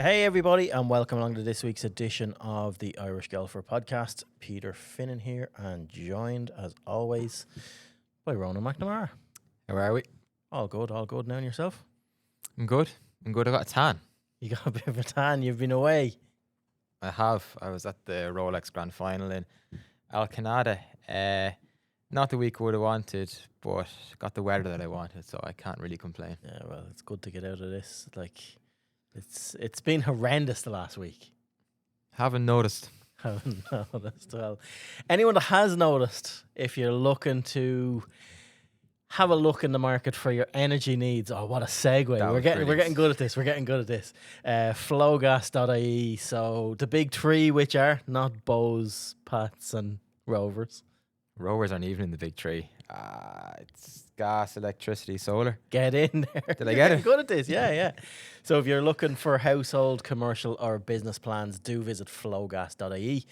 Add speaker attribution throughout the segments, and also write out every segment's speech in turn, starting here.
Speaker 1: Hey everybody, and welcome along to this week's edition of the Irish Golfer Podcast. Peter Finnan here, and joined as always by Ronan McNamara.
Speaker 2: How are we?
Speaker 1: All good now, and yourself?
Speaker 2: I'm good. I got a tan.
Speaker 1: You got a bit of a tan, you've been away.
Speaker 2: I have. I was at the Rolex Grand Final in Alcanada. Not the week I would have wanted, but got the weather that I wanted, so I can't really complain.
Speaker 1: Yeah, well, it's good to get out of this. It's been horrendous the last week.
Speaker 2: Haven't noticed.
Speaker 1: Haven't noticed. Well, anyone that has noticed, if you're looking to have a look in the market for your energy needs. Oh, what a segue. We're getting good at this. Flowgas.ie. So the big three, which are not Bose, Pats and Rovers.
Speaker 2: Rovers aren't even in the big three. It's gas, electricity, solar.
Speaker 1: Get in there.
Speaker 2: Did I get it?
Speaker 1: Good at this. Yeah. So if you're looking for household, commercial or business plans, do visit flowgas.ie.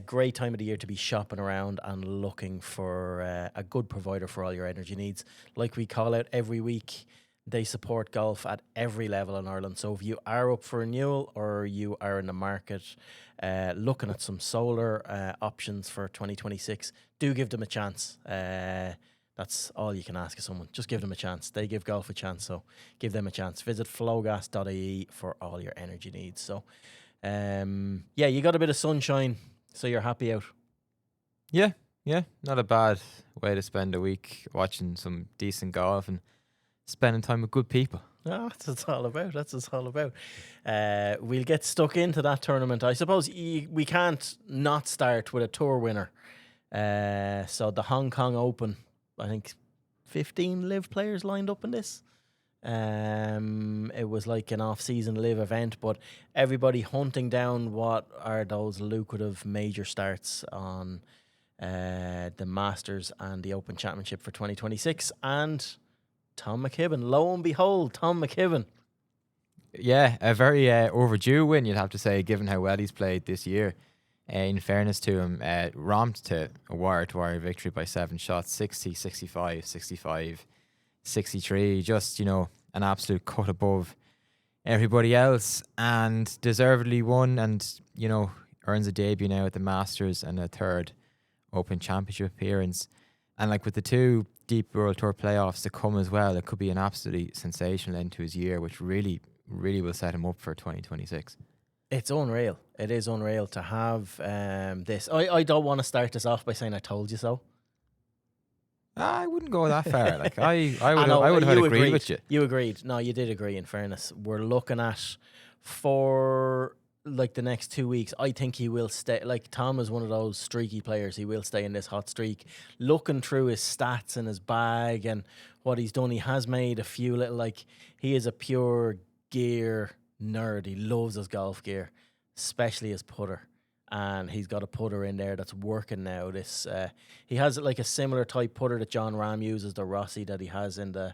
Speaker 1: Great time of the year to be shopping around and looking for a good provider for all your energy needs. Like we call out every week, they support golf at every level in Ireland. So if you are up for renewal or you are in the market looking at some solar options for 2026, do give them a chance. That's all you can ask of someone. Just give them a chance. They give golf a chance, so give them a chance. Visit flowgas.ie for all your energy needs. So, you got a bit of sunshine, so you're happy out.
Speaker 2: Yeah. Not a bad way to spend a week watching some decent golf and spending time with good people.
Speaker 1: Oh, that's what it's all about. We'll get stuck into that tournament. I suppose we can't not start with a tour winner. So the Hong Kong Open, I think 15 live players lined up in this. It was like an off-season live event, but everybody hunting down what are those lucrative major starts on the Masters and the Open Championship for 2026. And Tom McKibbin, lo and behold, Tom McKibbin.
Speaker 2: Yeah, a very overdue win, you'd have to say, given how well he's played this year. In fairness to him, romped to a wire-to-wire victory by 7 shots, 60, 65, 65, 63. Just, an absolute cut above everybody else, and deservedly won, and, earns a debut now at the Masters and a third Open Championship appearance. And with the two Deep World Tour playoffs to come as well, it could be an absolutely sensational end to his year, which really, really will set him up for 2026.
Speaker 1: It's unreal. It is unreal to have this. I don't want to start this off by saying I told you so.
Speaker 2: I wouldn't go that far. I would have agreed with you.
Speaker 1: You agreed. No, you did agree. In fairness, we're looking at for the next 2 weeks. I think he will stay. Tom is one of those streaky players. He will stay in this hot streak. Looking through his stats in his bag and what he's done, he has made a few little. He is a pure gear nerd. He loves his golf gear, especially his putter, and he's got a putter in there that's working now. He has a similar type putter that John Rahm uses, the Rossi, that he has in the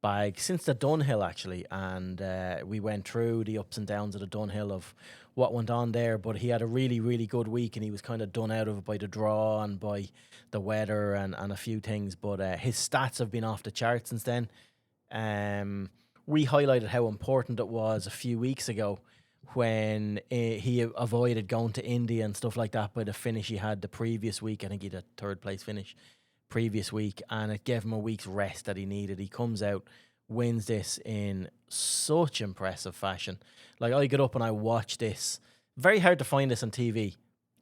Speaker 1: bag since the Dunhill actually, and we went through the ups and downs of the Dunhill of what went on there, but he had a really, really good week, and he was kind of done out of it by the draw and by the weather and a few things, but his stats have been off the chart since then. We highlighted how important it was a few weeks ago when he avoided going to India and stuff like that by the finish he had the previous week. I think he had a third place finish previous week, and it gave him a week's rest that he needed. He comes out, wins this in such impressive fashion. I get up and I watch this. Very hard to find this on TV.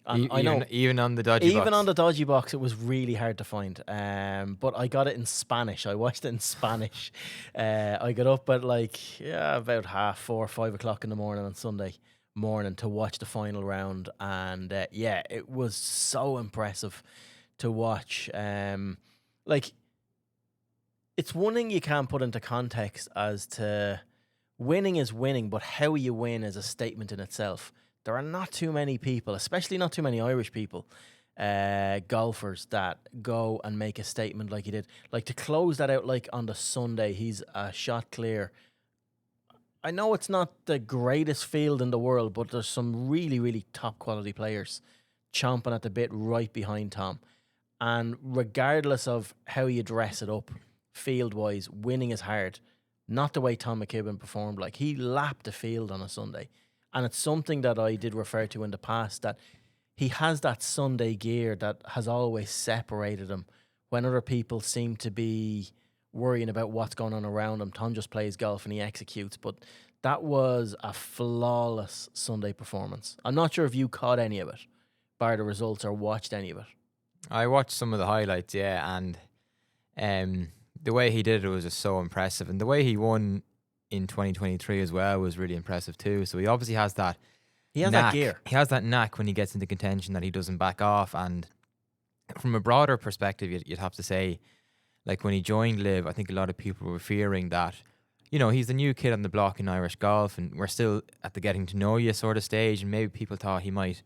Speaker 1: I know.
Speaker 2: Even on the dodgy box.
Speaker 1: Even on the dodgy box, it was really hard to find. But I got it in Spanish. I watched it in Spanish. I got up at about 4:30, 5 o'clock in the morning on Sunday morning to watch the final round. And it was so impressive to watch. It's one thing you can't put into context as to winning is winning, but how you win is a statement in itself. There are not too many people, especially not too many Irish people, golfers that go and make a statement like he did. To close that out on the Sunday, he's a shot clear. I know it's not the greatest field in the world, but there's some really, really top quality players chomping at the bit right behind Tom. And regardless of how you dress it up, field-wise, winning is hard. Not the way Tom McKibbin performed. He lapped the field on a Sunday. And it's something that I did refer to in the past, that he has that Sunday gear that has always separated him. When other people seem to be worrying about what's going on around him, Tom just plays golf and he executes. But that was a flawless Sunday performance. I'm not sure if you caught any of it, bar the results, or watched any of it.
Speaker 2: I watched some of the highlights, yeah, and the way he did it was just so impressive. And the way he won in 2023 as well was really impressive too. So he obviously has that
Speaker 1: He has
Speaker 2: knack.
Speaker 1: that gear.
Speaker 2: He has that knack when he gets into contention that he doesn't back off. And from a broader perspective, you'd have to say, like when he joined Liv, I think a lot of people were fearing that, you know, he's the new kid on the block in Irish golf and we're still at the getting to know you sort of stage. And maybe people thought he might,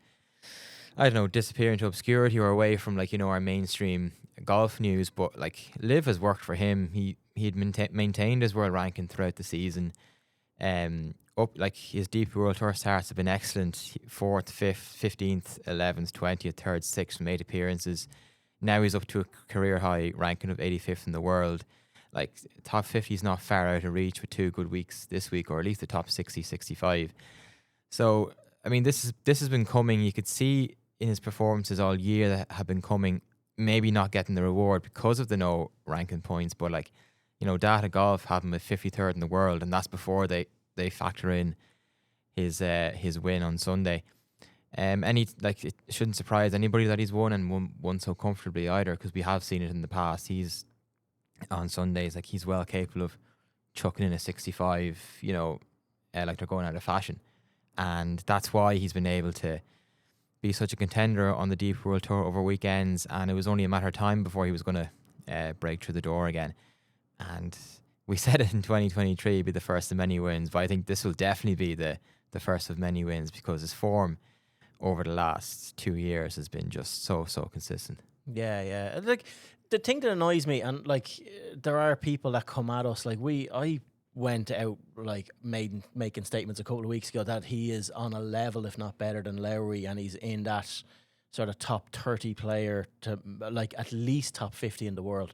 Speaker 2: I don't know, disappear into obscurity or away from, like, you know, our mainstream golf news. But like Liv has worked for him. He'd maintained his world ranking throughout the season. Up, like, his DP World Tour starts have been excellent. 4th, 5th, 15th, 11th, 20th, 3rd, 6th from 8 appearances. Now he's up to a career high ranking of 85th in the world. Like, top 50 is not far out of reach with 2 good weeks this week, or at least the top 60, 65. So, I mean, this has been coming. You could see in his performances all year that have been coming, maybe not getting the reward because of the no ranking points, but, like, you know, Data Golf have him at 53rd in the world, and that's before they factor in his win on Sunday. It shouldn't surprise anybody that he's won and won so comfortably either, because we have seen it in the past. He's on Sundays, like, he's well capable of chucking in a 65, you know, like they're going out of fashion, and that's why he's been able to be such a contender on the Deep World Tour over weekends. And it was only a matter of time before he was going to break through the door again. And we said it in 2023 would be the first of many wins, but I think this will definitely be the first of many wins, because his form over the last 2 years has been just so consistent.
Speaker 1: Yeah. Like, the thing that annoys me, and like, there are people that come at us, like, I went out, like, making statements a couple of weeks ago that he is on a level, if not better than Lowry, and he's in that sort of top 30 player to, like, at least top 50 in the world.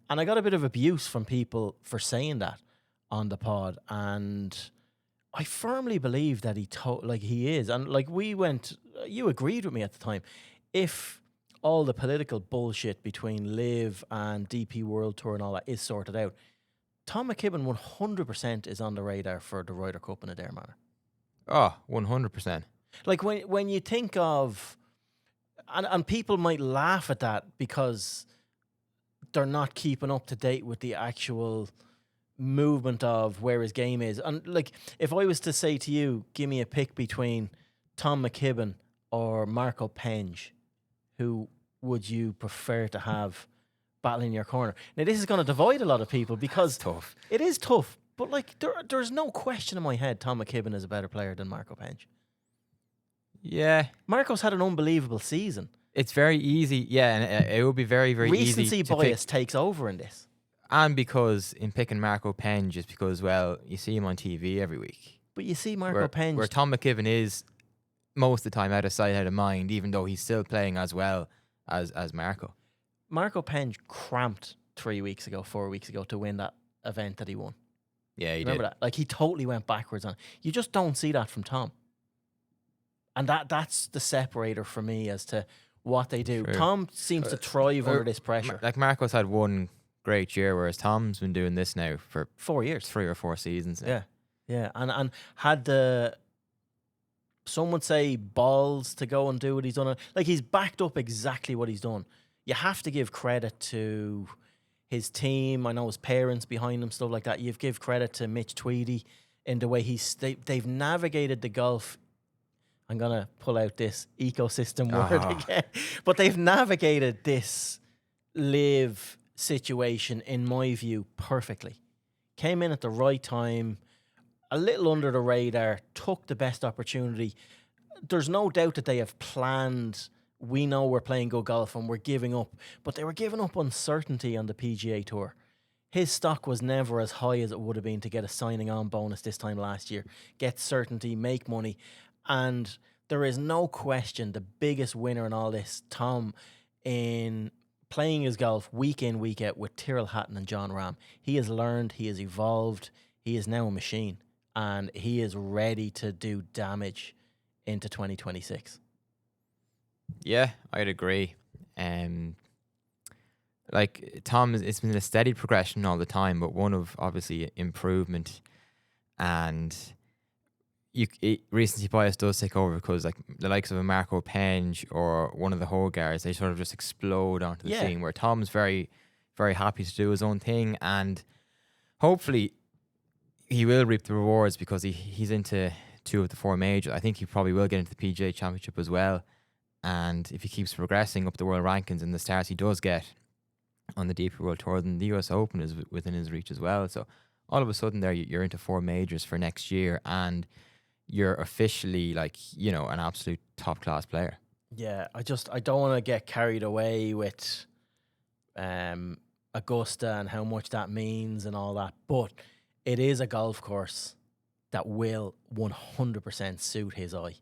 Speaker 1: And I got a bit of abuse from people for saying that on the pod, and I firmly believe that he is. And like, you agreed with me at the time. If all the political bullshit between Liv and DP World Tour and all that is sorted out, Tom McKibbin 100% is on the radar for the Ryder Cup in Adair Manor.
Speaker 2: Oh, 100%.
Speaker 1: Like, when you think of, and people might laugh at that because they're not keeping up to date with the actual movement of where his game is. And like, if I was to say to you, give me a pick between Tom McKibbin or Marco Penge, who would you prefer to have battling your corner? Now, this is going to divide a lot of people, because
Speaker 2: tough.
Speaker 1: It is tough, but like, there's no question in my head Tom McKibbin is a better player than Marco Penge.
Speaker 2: Yeah.
Speaker 1: Marco's had an unbelievable season.
Speaker 2: It's very easy, yeah, and it would be very, very easy.
Speaker 1: Recency bias takes over in this.
Speaker 2: And because in picking Marco Penge, just because, well, you see him on TV every week.
Speaker 1: But you see Marco Penge,
Speaker 2: where Tom McKibbin is most of the time out of sight, out of mind, even though he's still playing as well as Marco.
Speaker 1: Marco Penge cramped 4 weeks ago to win that event that he won.
Speaker 2: Yeah, he
Speaker 1: Remember
Speaker 2: did.
Speaker 1: that? Like, he totally went backwards on it. You just don't see that from Tom. And that's the separator for me as to what they do.
Speaker 2: True.
Speaker 1: Tom seems to thrive under this pressure.
Speaker 2: Like, Marco's had one great year, whereas Tom's been doing this now for
Speaker 1: 4 years.
Speaker 2: 3 or 4 seasons now.
Speaker 1: Yeah. And had some would say balls to go and do what he's done. Like, he's backed up exactly what he's done. You have to give credit to his team. I know his parents behind him, stuff like that. You give credit to Mitch Tweedy in the way they've navigated the golf. I'm going to pull out this ecosystem word again. But they've navigated this Live situation, in my view, perfectly. Came in at the right time, a little under the radar, took the best opportunity. There's no doubt that they have planned, we know we're playing good golf and we're giving up, but they were giving up uncertainty on the PGA Tour. His stock was never as high as it would have been to get a signing on bonus this time last year, get certainty, make money. And there is no question the biggest winner in all this, Tom, in playing his golf week in, week out with Tyrrell Hatton and John Rahm. He has learned, he has evolved, he is now a machine. and he is ready to do damage into 2026.
Speaker 2: Yeah, I'd agree. Like Tom, it's been a steady progression all the time, but one of obviously improvement, and recency bias does take over because like the likes of a Marco Penge or one of the Hogarths, they sort of just explode onto the
Speaker 1: Yeah.
Speaker 2: scene, where Tom's very, very happy to do his own thing, and hopefully he will reap the rewards because he's into 2 of the 4 majors. I think he probably will get into the PGA Championship as well, and if he keeps progressing up the world rankings and the stars he does get on the DP World Tour, then the US Open is within his reach as well. So all of a sudden there you're into 4 majors for next year, and you're officially like, you know, an absolute top class player.
Speaker 1: Yeah, I don't want to get carried away with Augusta and how much that means and all that, but it is a golf course that will 100% suit his eye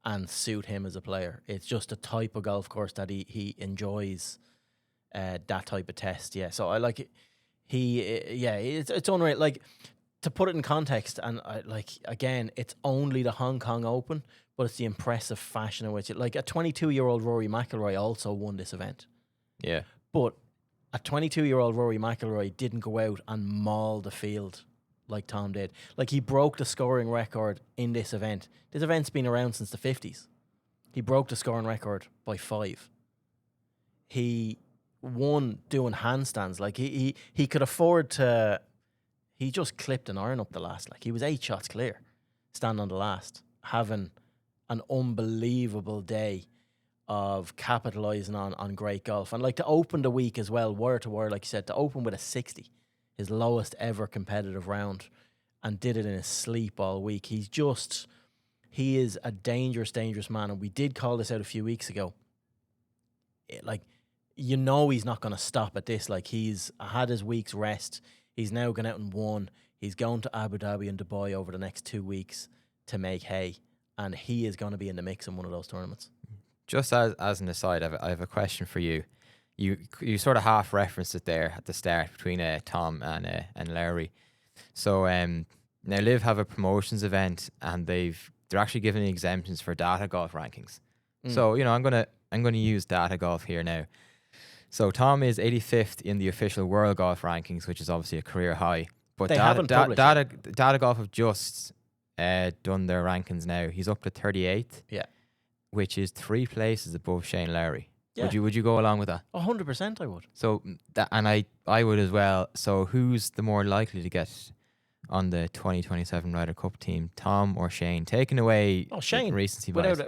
Speaker 1: and suit him as a player. It's just a type of golf course that he enjoys, that type of test. Yeah, so I like it. It's unreal. Like, to put it in context, and again, it's only the Hong Kong Open, but it's the impressive fashion in which a 22-year-old Rory McIlroy also won this event.
Speaker 2: Yeah.
Speaker 1: But a 22-year-old Rory McIlroy didn't go out and maul the field like Tom did. Like, he broke the scoring record in this event. This event's been around since the 50s. He broke the scoring record by 5. He won doing handstands. Like, he could afford to... He just clipped an iron up the last. Like, he was 8 shots clear, standing on the last, having an unbelievable day of capitalising on great golf. And like, to open the week as well, wire to wire, like you said, to open with a 60, his lowest ever competitive round, and did it in his sleep all week. He is a dangerous, dangerous man. And we did call this out a few weeks ago. He's not going to stop at this. Like, he's had his week's rest. He's now gone out and won. He's going to Abu Dhabi and Dubai over the next 2 weeks to make hay. And he is going to be in the mix in one of those tournaments.
Speaker 2: Just as an aside, I have a question for you. You sort of half referenced it there at the start between Tom and Larry. So now Liv have a promotions event, and they're actually giving exemptions for data golf rankings. So, you know, I'm gonna use data golf here now. So Tom is 85th in the official world golf rankings, which is obviously a career high. But
Speaker 1: They haven't published
Speaker 2: data golf have just done their rankings now. He's up to 38th.
Speaker 1: Yeah.
Speaker 2: Which is 3 places above Shane Lowry.
Speaker 1: Yeah.
Speaker 2: Would you go along with that?
Speaker 1: 100% I would.
Speaker 2: So and I would as well. So who's the more likely to get on the 2027 Ryder Cup team, Tom or Shane? Taking away
Speaker 1: Shane,
Speaker 2: recency bias.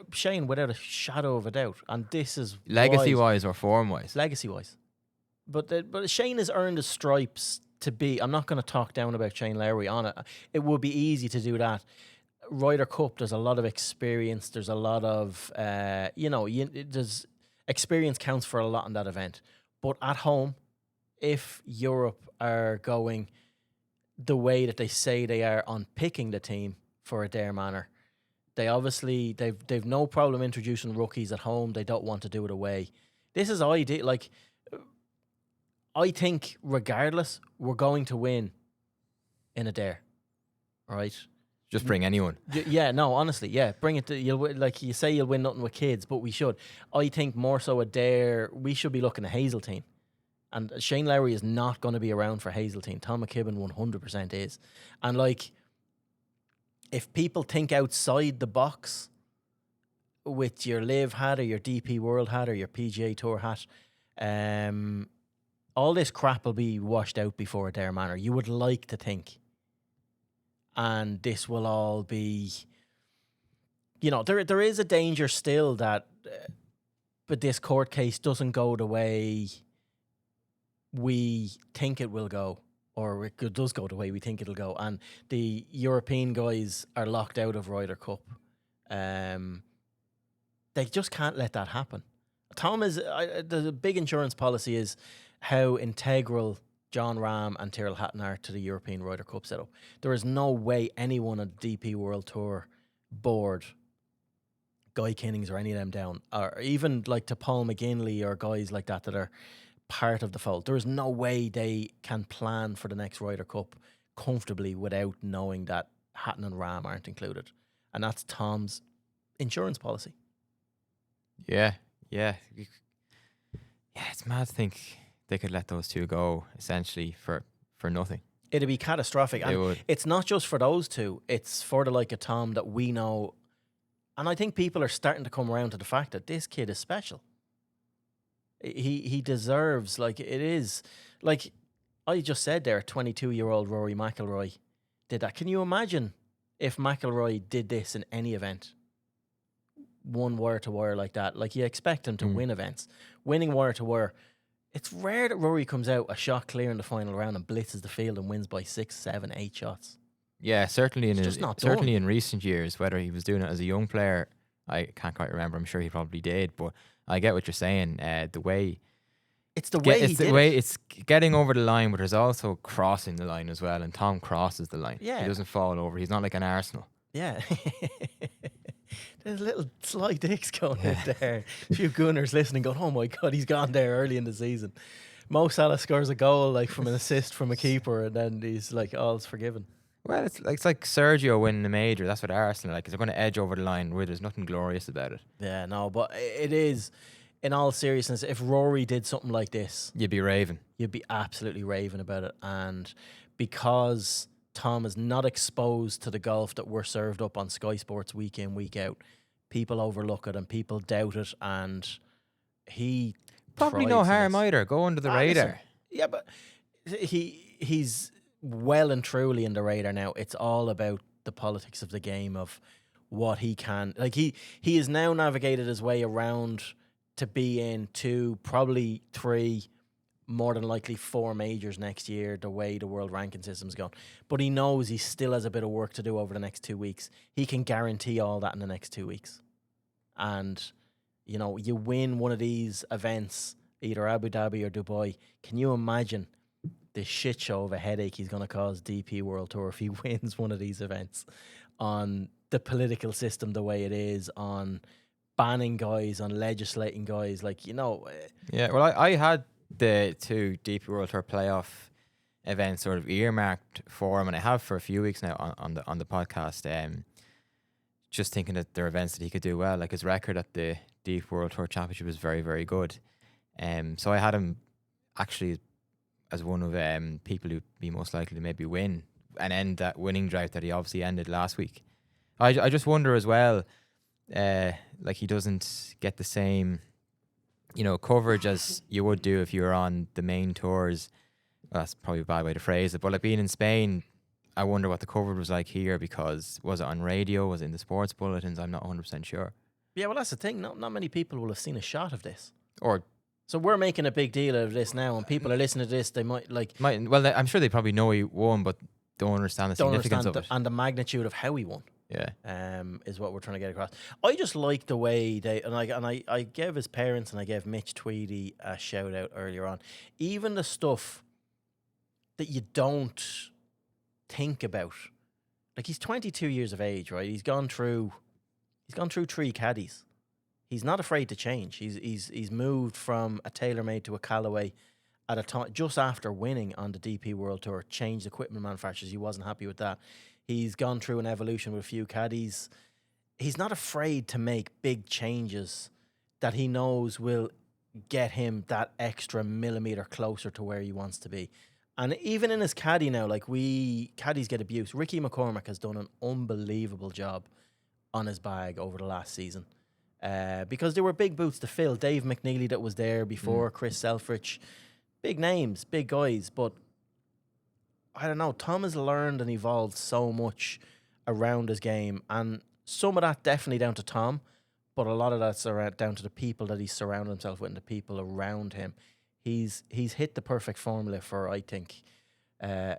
Speaker 1: without a shadow of a doubt. And this is
Speaker 2: legacy wise or form wise.
Speaker 1: Legacy wise. But Shane has earned his stripes to be. I'm not going to talk down about Shane Lowry on it. It would be easy to do that. Ryder Cup, there's a lot of experience. There's a lot of, there's experience counts for a lot in that event. But at home, if Europe are going the way that they say they are on picking the team for a dare manner, they've no problem introducing rookies at home. They don't want to do it away. This is ideal. Like, I think regardless, we're going to win in a dare, right?
Speaker 2: Just bring anyone.
Speaker 1: Yeah, no, honestly, yeah, bring it to like you say, you'll win nothing with kids, but we should. I think more so a dare. We should be looking at Hazeltine, and Shane Lowry is not going to be around for Hazeltine. Tom McKibbin 100% is, and like, if people think outside the box with your Live hat or your DP World hat or your PGA Tour hat, all this crap will be washed out before a dare manner. You would like to think. And this will all be, there is a danger still that, but this court case doesn't go the way we think it will go, or it does go the way we think it'll go, and the European guys are locked out of Ryder Cup. They just can't let that happen. Tom is the big insurance policy is how integral John Rahm and Tyrrell Hatton are to the European Ryder Cup setup. There is no way anyone on the DP World Tour board, Guy Kinnings or any of them down, or even like to Paul McGinley or guys like that are part of the fold. There is no way they can plan for the next Ryder Cup comfortably without knowing that Hatton and Ram aren't included, and that's Tom's insurance policy.
Speaker 2: Yeah. It's mad to think they could let those two go essentially for nothing.
Speaker 1: It'd be catastrophic.
Speaker 2: It
Speaker 1: And
Speaker 2: would.
Speaker 1: it's not just for those two, it's for the like of Tom that we know. And I think people are starting to come around to the fact that this kid is special. He deserves, like, it is, like I just said there, 22-year-old Rory McIlroy did that. Can you imagine if McIlroy did this in any event? Won wire to wire like that. Like, you expect him to win events. Winning wire to wire. It's rare that Rory comes out a shot clear in the final round and blitzes the field and wins by 6, 7, 8 shots.
Speaker 2: Yeah, certainly
Speaker 1: It's just not done.
Speaker 2: in recent years, whether he was doing it as a young player, I can't quite remember. I'm sure he probably did, but I get what you're saying. The way
Speaker 1: It's the way he did it.
Speaker 2: it's getting over the line, but there's also crossing the line as well. And Tom crosses the line.
Speaker 1: Yeah.
Speaker 2: He doesn't fall over. He's not like an Arsenal.
Speaker 1: Yeah. There's little sly dicks going in there. A few Gunners listening going, oh my God, he's gone there early in the season. Mo Salah scores a goal like from an assist from a keeper, and then he's like, all's forgiven.
Speaker 2: Well, it's like Sergio winning the major. That's what Arsenal are like. 'Cause they're going to edge over the line where there's nothing glorious about it.
Speaker 1: Yeah, no, but it is, in all seriousness, if Rory did something like this,
Speaker 2: You'd be raving.
Speaker 1: you'd be absolutely raving about it. And because Tom is not exposed to the golf that we're served up on Sky Sports week in, week out, people overlook it and people doubt it, and he
Speaker 2: Probably
Speaker 1: thrives
Speaker 2: no
Speaker 1: in
Speaker 2: harm
Speaker 1: this.
Speaker 2: either. Go under the
Speaker 1: Listen,
Speaker 2: radar.
Speaker 1: yeah, but he's well and truly in the radar now. It's all about the politics of the game, of what he can, like, he has now navigated his way around to be in 2, probably 3, more than likely 4 majors next year, the way the world ranking system's going. But he knows he still has a bit of work to do over the next 2 weeks. He can guarantee all that in the next 2 weeks. And, you know, you win one of these events, either Abu Dhabi or Dubai, can you imagine the shit show of a headache he's going to cause DP World Tour if he wins one of these events, on the political system the way it is, on banning guys, on legislating guys, like, you know.
Speaker 2: Yeah, well, I had the 2 DP World Tour playoff events sort of earmarked for him, and I have for a few weeks now on the podcast. Just thinking that they're events that he could do well. Like, his record at the DP World Tour Championship was very, very good. So I had him actually as one of people who'd be most likely to maybe win and end that winning drought that he obviously ended last week. I just wonder as well, like, he doesn't get the same, you know, coverage as you would do if you were on the main tours. Well, that's probably a bad way to phrase it, but like being in Spain, I wonder what the coverage was like here, because was it on radio? Was it in the sports bulletins? I'm not 100% sure.
Speaker 1: Yeah, well, that's the thing. Not many people will have seen a shot of this.
Speaker 2: Or
Speaker 1: So we're making a big deal of this now, and people are listening to this. They might
Speaker 2: well, I'm sure they probably know he won, but don't understand the significance of it.
Speaker 1: and the magnitude of how he won.
Speaker 2: Yeah.
Speaker 1: Is what we're trying to get across. I just like the way they, and I gave his parents and I gave Mitch Tweedy a shout out earlier on. Even the stuff that you don't think about, like, he's 22 years of age, right? He's gone through 3 caddies. He's not afraid to change. He's moved from a TaylorMade to a Callaway at a time just after winning on the DP World Tour. Changed equipment manufacturers. He wasn't happy with that. He's gone through an evolution with a few caddies. He's not afraid to make big changes that he knows will get him that extra millimeter closer to where he wants to be. And even in his caddy now, like, caddies get abuse. Ricky McCormack has done an unbelievable job on his bag over the last season. Because there were big boots to fill. Dave McNeely that was there before, Chris Selfridge. Big names, big guys, but I don't know. Tom has learned and evolved so much around his game, and some of that definitely down to Tom, but a lot of that's down to the people that he's surrounded himself with and the people around him. He's hit the perfect formula for, I think,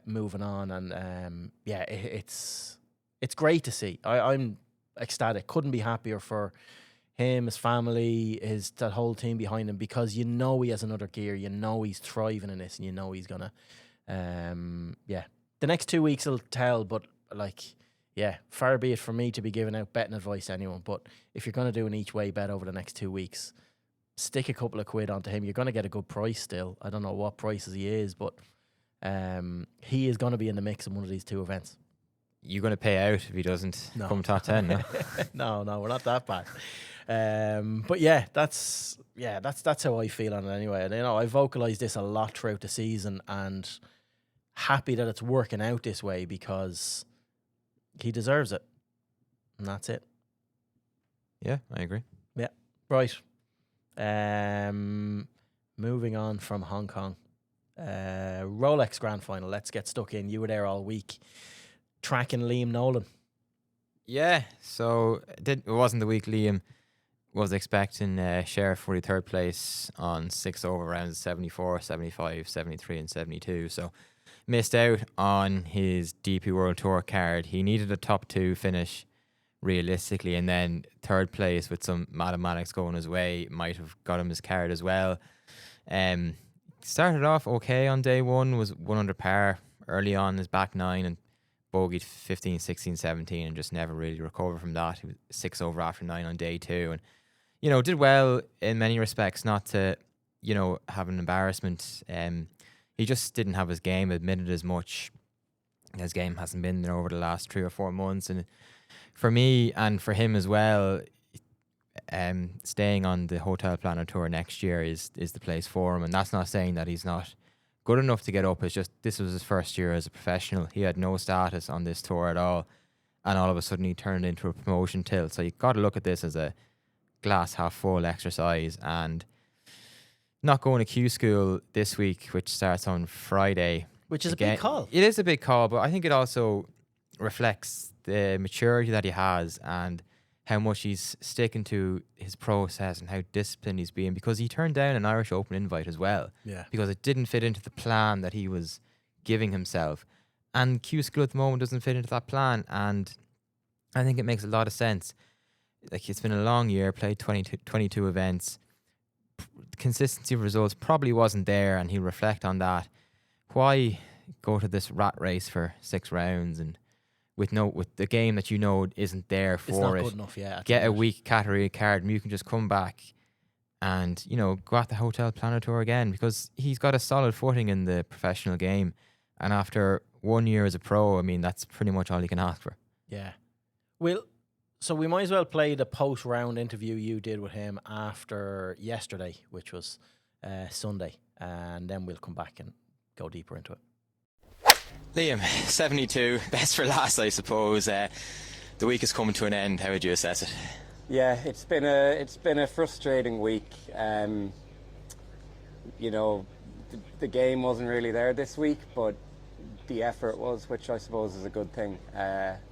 Speaker 1: moving on, and it's great to see. I'm ecstatic. Couldn't be happier for him, his family, that whole team behind him, because you know he has another gear. You know he's thriving in this, and you know he's gonna. The next 2 weeks will tell, but far be it from me to be giving out betting advice to anyone. But if you're going to do an each way bet over the next 2 weeks, stick a couple of quid onto him. You're going to get a good price still. I don't know what prices he is, but he is going to be in the mix in one of these 2 events.
Speaker 2: you going to pay out if he doesn't come top 10? No?
Speaker 1: No, we're not that bad. But yeah, that's how I feel on it anyway. And I vocalized this a lot throughout the season, and happy that it's working out this way because he deserves it, and that's it.
Speaker 2: Yeah, I agree.
Speaker 1: Yeah, right. Moving on from Hong Kong, Rolex Grand Final. Let's get stuck in. You were there all week, tracking Liam Nolan.
Speaker 2: Yeah, so it wasn't the week Liam was expecting Sheriff 43rd place on 6 over rounds 74, 75, 73 and 72. So missed out on his DP World Tour card. He needed a top 2 finish realistically, and then 3rd place with some mathematics going his way might have got him his card as well. Started off okay on day 1, was 1 under par early on his back 9 and bogeyed 15, 16, 17 and just never really recovered from that. He was 6 over after 9 on day 2 and did well in many respects, not to have an embarrassment. He just didn't have his game, admitted as much. His game hasn't been there over the last 3 or 4 months, and for me and for him as well, staying on the Hotel Planner Tour next year is the place for him. And that's not saying that he's not good enough to get up. It's just this was his first year as a professional. He had no status on this tour at all, and all of a sudden he turned into a promotion tilt. So you've got to look at this as a glass half full exercise. And not going to Q School this week, which starts on Friday,
Speaker 1: which is a big call.
Speaker 2: It is a big call, but I think it also reflects the maturity that he has and how much he's sticking to his process and how disciplined he's being, because he turned down an Irish Open invite as well.
Speaker 1: Yeah.
Speaker 2: Because it didn't fit into the plan that he was giving himself. And Q School at the moment doesn't fit into that plan. And I think it makes a lot of sense. Like, it's been a long year, played 22 events. Consistency of results probably wasn't there, and he'll reflect on that. Why go to this rat race for 6 rounds and with the game that isn't there for
Speaker 1: it's not
Speaker 2: it?
Speaker 1: good enough, yeah.
Speaker 2: Get a weak category card, and you can just come back and go at the Hotel Planner Tour again, because he's got a solid footing in the professional game. And after 1 year as a pro, I mean, that's pretty much all you can ask for.
Speaker 1: Yeah. Well, so we might as well play the post-round interview you did with him after yesterday, which was Sunday, and then we'll come back and go deeper into it.
Speaker 2: Liam, 72, best for last, I suppose. The week is coming to an end. How would you assess it?
Speaker 3: Yeah, it's been a frustrating week. The game wasn't really there this week, but the effort was, which I suppose is a good thing.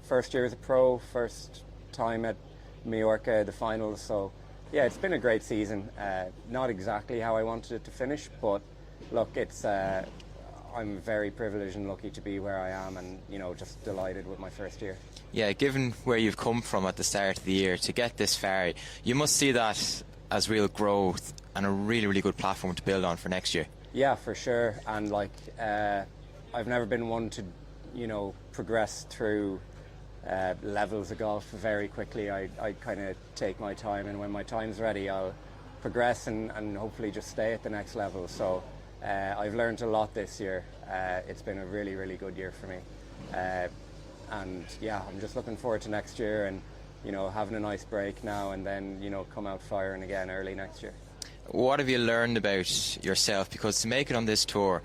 Speaker 3: First year as a pro, first time at Majorca, the finals. So yeah, it's been a great season. Not exactly how I wanted it to finish, but look, I'm very privileged and lucky to be where I am, and just delighted with my first year.
Speaker 2: Yeah, given where you've come from at the start of the year to get this far, you must see that as real growth and a really, really good platform to build on for next year.
Speaker 3: Yeah, for sure. And I've never been one to progress through levels of golf very quickly. I kind of take my time, and when my time's ready, I'll progress and hopefully just stay at the next level. So I've learned a lot this year. It's been a really, really good year for me. And yeah, I'm just looking forward to next year and, having a nice break now, and then, come out firing again early next year.
Speaker 2: What have you learned about yourself? Because to make it on this tour,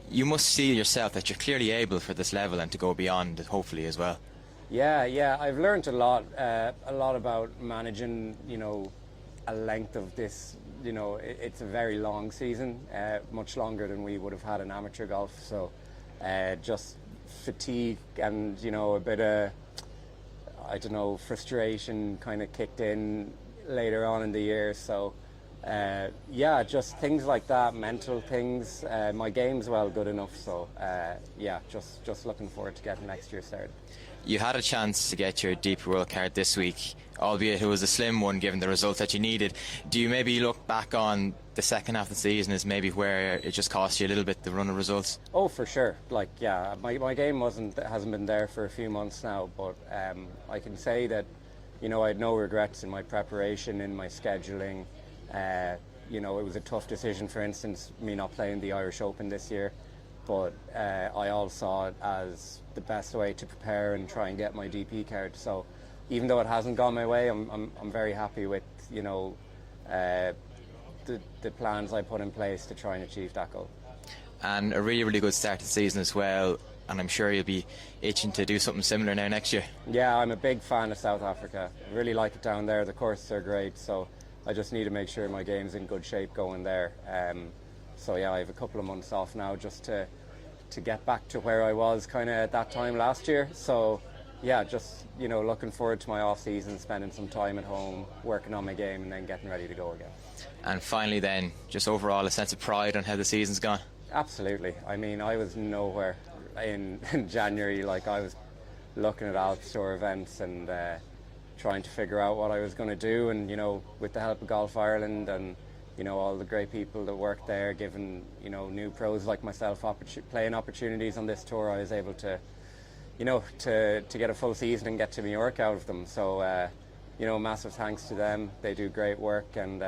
Speaker 2: you must see yourself that you're clearly able for this level and to go beyond it, hopefully, as well.
Speaker 3: Yeah, I've learned a lot about managing, a length of this. It's a very long season, much longer than we would have had in amateur golf. So just fatigue and, a bit of, frustration kind of kicked in later on in the year. So just things like that, mental things. My game's well good enough. So just looking forward to getting next year started.
Speaker 2: You had a chance to get your DP World card this week, albeit it was a slim one given the results that you needed. Do you maybe look back on the second half of the season as maybe where it just cost you a little bit, the run of results?
Speaker 3: Oh, for sure. My game hasn't been there for a few months now, but I can say that I had no regrets in my preparation, in my scheduling. It was a tough decision, for instance, me not playing the Irish Open this year. but I all saw it as the best way to prepare and try and get my DP card. So even though it hasn't gone my way, I'm very happy with, you know, the plans I put in place to try and achieve that goal.
Speaker 4: And a really, really good start to the season as well. And I'm sure you'll be itching to do something similar now next year.
Speaker 3: Yeah, I'm a big fan of South Africa. I really like it down there. The courses are great, so I just need to make sure my game's in good shape going there. So yeah, I have a couple of months off now just to get back to where I was kind of at that time last year. So yeah, just, you know, looking forward to my off season, spending some time at home, working on my game, and then getting ready to go again.
Speaker 4: And finally then, just overall a sense of pride on how the season's gone.
Speaker 3: Absolutely. I mean, I was nowhere in January. Like, I was looking at Alps Tour events and trying to figure out what I was going to do, and, you know, with the help of Golf Ireland and, you know, all the great people that work there, giving, you know, new pros like myself playing opportunities on this tour, I was able to, you know, to get a full season and get to Mallorca out of them. So, you know, massive thanks to them. They do great work, and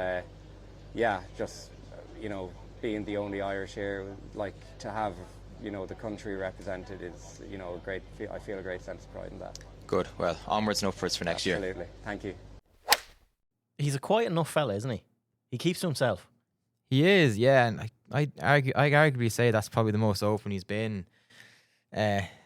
Speaker 3: yeah, just, you know, being the only Irish here, like, to have, you know, the country represented is, you know, great. I feel a great sense of pride in that.
Speaker 4: Good. Well, onwards and upwards for next year.
Speaker 3: Absolutely. Thank you.
Speaker 1: He's a quiet enough fella, isn't he? He keeps to himself.
Speaker 2: He is, yeah, and I arguably say that's probably the most open he's been.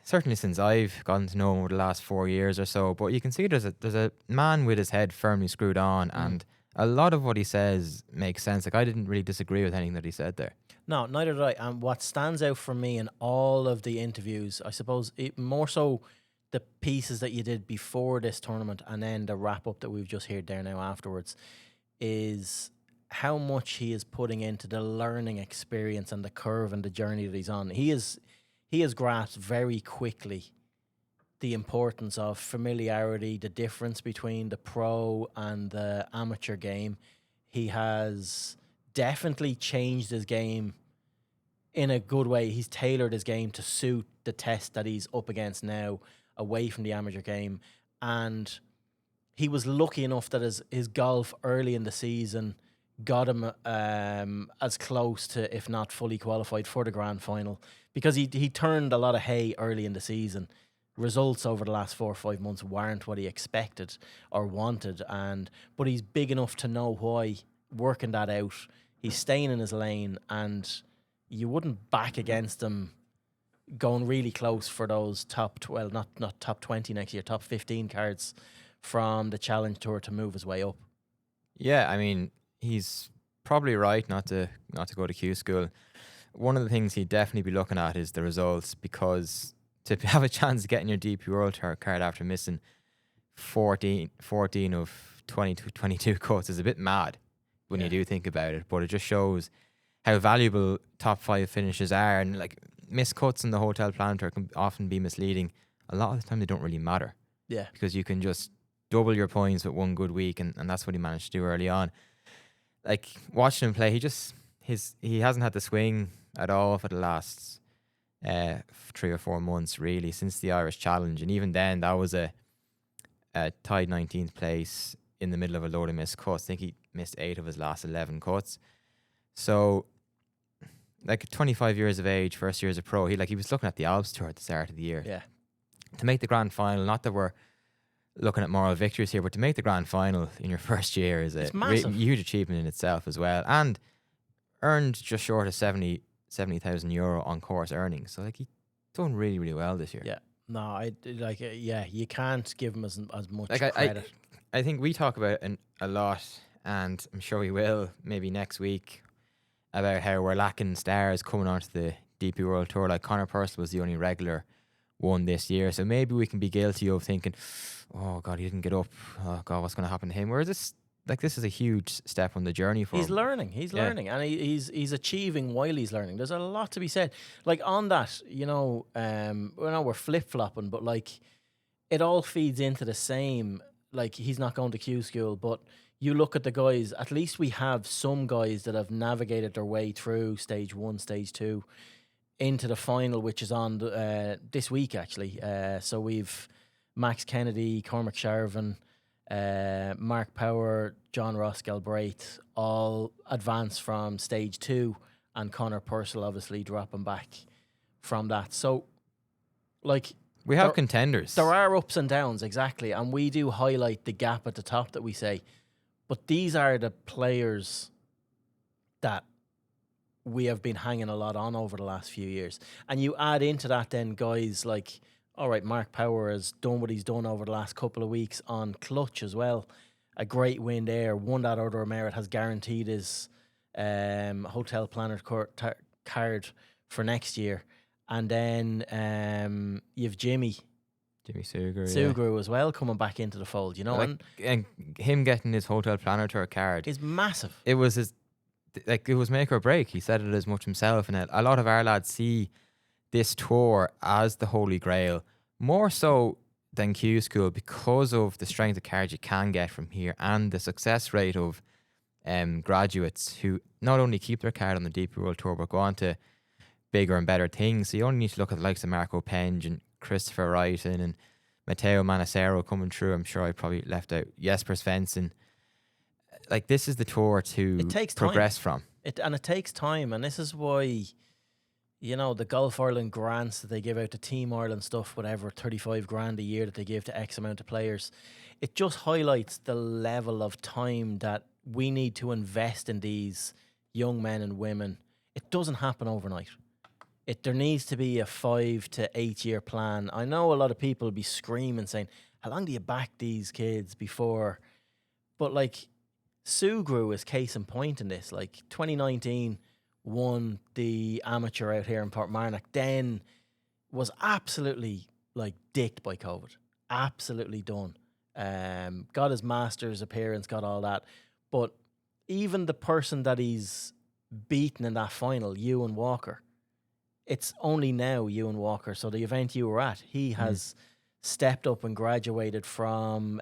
Speaker 2: Certainly since I've gotten to know him over the last 4 years or so. But you can see there's a man with his head firmly screwed on, and a lot of what he says makes sense. Like, I didn't really disagree with anything that he said there.
Speaker 1: No, neither did I. And what stands out for me in all of the interviews, I suppose, more so the pieces that you did before this tournament and then the wrap up that we've just heard there now afterwards, is how much he is putting into the learning experience and the curve and the journey that he's on. He has grasped very quickly the importance of familiarity, the difference between the pro and the amateur game. He has definitely changed his game in a good way. He's tailored his game to suit the test that he's up against now, away from the amateur game. And he was lucky enough that his golf early in the season got him as close to, if not fully qualified for the grand final, because he turned a lot of hay early in the season. Results over the last 4 or 5 months weren't what he expected or wanted, but he's big enough to know why, working that out. He's staying in his lane, and you wouldn't back against him going really close for those not top 20 next year, top 15 cards from the Challenge Tour to move his way up.
Speaker 2: Yeah, I mean, he's probably right not to go to Q school. One of the things he'd definitely be looking at is the results, because to have a chance of getting your DP World Tour card after missing 14 of 22 cuts is a bit mad when you do think about it. But it just shows how valuable top 5 finishes are, and like, missed cuts in the Hotel Planet Tour can often be misleading. A lot of the time they don't really matter.
Speaker 1: Yeah.
Speaker 2: Because you can just double your points with one good week, and that's what he managed to do early on. Like, watching him play, he hasn't had the swing at all for the last 3 or 4 months, really, since the Irish Challenge. And even then, that was a tied 19th place in the middle of a load of missed cuts. I think he missed 8 of his last 11 cuts. So, like, 25 years of age, first year as a pro, he was looking at the Alps Tour at the start of the year.
Speaker 1: Yeah.
Speaker 2: To make the grand final, not that we're looking at moral victories here, but to make the grand final in your first year is a huge achievement in itself as well, and earned just short of 70,000 euro on course earnings. So, like, he's done really, really well this year.
Speaker 1: Yeah. No, you can't give him as much
Speaker 2: like,
Speaker 1: credit.
Speaker 2: I think we talk about it a lot, and I'm sure we will maybe next week, about how we're lacking stars coming onto the DP World Tour. Like, Conor Purcell was the only regular one this year, so maybe we can be guilty of thinking, oh God, he didn't get up, oh God, what's going to happen to him? Whereas this is a huge step on the journey for him.
Speaker 1: He's learning, and he's achieving while he's learning. There's a lot to be said. Like, on that, we're flip-flopping, but, like, it all feeds into the same. Like, he's not going to Q school, but you look at the guys, at least we have some guys that have navigated their way through stage 1, stage 2, into the final, which is on this week, actually. So we've Max Kennedy, Cormac Sharvin, Mark Power, John Ross Galbraith, all advanced from stage 2, and Conor Purcell obviously dropping back from that. So, like,
Speaker 2: We have
Speaker 1: there-
Speaker 2: contenders.
Speaker 1: there are ups and downs, exactly, and we do highlight the gap at the top that we say, but these are the players that we have been hanging a lot on over the last few years. And you add into that then guys like, all right, Mark Power has done what he's done over the last couple of weeks on clutch as well. A great win there. Won that Order of Merit, has guaranteed his hotel planner card for next year. And then you've Jimmy Sugru as well coming back into the fold, you know.
Speaker 2: Like, and him getting his hotel planner tour card
Speaker 1: is massive.
Speaker 2: It was it was make or break. He said it as much himself, and a lot of our lads see this tour as the holy grail, more so than Q School, because of the strength of cards you can get from here and the success rate of graduates who not only keep their card on the DP World Tour but go on to bigger and better things. So you only need to look at the likes of Marco Penge and Christopher Wrighton and Matteo Manacero coming through. I'm sure I probably left out Jesper Svensson. Like, this is the tour to progress from.
Speaker 1: It takes time, and this is why, you know, the Golf Ireland grants that they give out to Team Ireland stuff, whatever, 35 grand a year that they give to X amount of players. It just highlights the level of time that we need to invest in these young men and women. It doesn't happen overnight. There needs to be a 5 to 8 year plan. I know a lot of people will be screaming saying, how long do you back these kids before? But like, Sugru is case in point in this. Like, 2019 won the amateur out here in Portmarnock, then was absolutely like dicked by COVID. Absolutely done. Got his Masters appearance, got all that. But even the person that he's beaten in that final, Ewan Walker, it's only now Ewan Walker. So the event you were at, he has stepped up and graduated from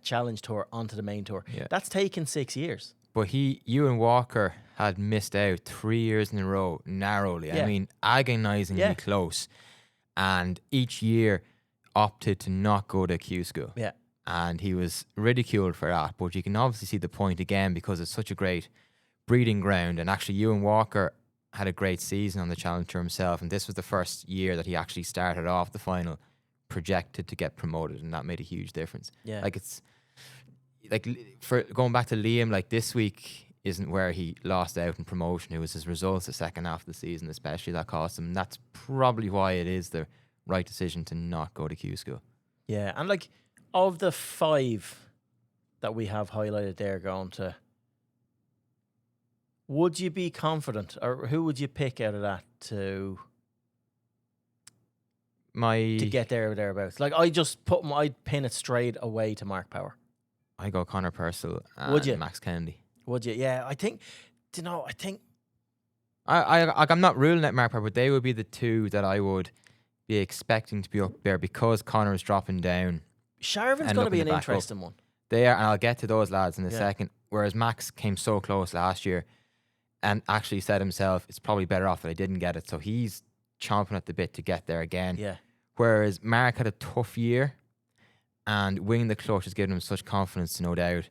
Speaker 1: Challenge Tour onto the main tour.
Speaker 2: Yeah.
Speaker 1: That's taken 6 years.
Speaker 2: But Ewan Walker had missed out 3 years in a row narrowly.
Speaker 1: Yeah.
Speaker 2: I mean, agonizingly close. And each year opted to not go to Q School.
Speaker 1: Yeah.
Speaker 2: And he was ridiculed for that. But you can obviously see the point again, because it's such a great breeding ground. And actually, Ewan Walker had a great season on the Challenge Tour himself. And this was the first year that he actually started off the final projected to get promoted. And that made a huge difference.
Speaker 1: Yeah.
Speaker 2: Like, it's like, for going back to Liam, like, this week isn't where he lost out in promotion. It was his results the second half of the season, especially, that cost him. And that's probably why it is the right decision to not go to Q School.
Speaker 1: Yeah, and like, of the 5 that we have highlighted there going to, would you be confident, or who would you pick out of that to get there or thereabouts? Like, I'd pin it straight away to Mark Power.
Speaker 2: I go Connor Purcell and
Speaker 1: Would you?
Speaker 2: Max Kennedy.
Speaker 1: Would you? Yeah, I think, I think
Speaker 2: I'm not ruling out Mark Power, but they would be the two that I would be expecting to be up there, because Connor is dropping down.
Speaker 1: Sharvin's going to be an interesting one.
Speaker 2: They are, and I'll get to those lads in a second. Whereas Max came so close last year and actually said himself, it's probably better off that I didn't get it. So he's chomping at the bit to get there again.
Speaker 1: Yeah.
Speaker 2: Whereas Mark had a tough year, and winning the clutch has given him such confidence, no doubt.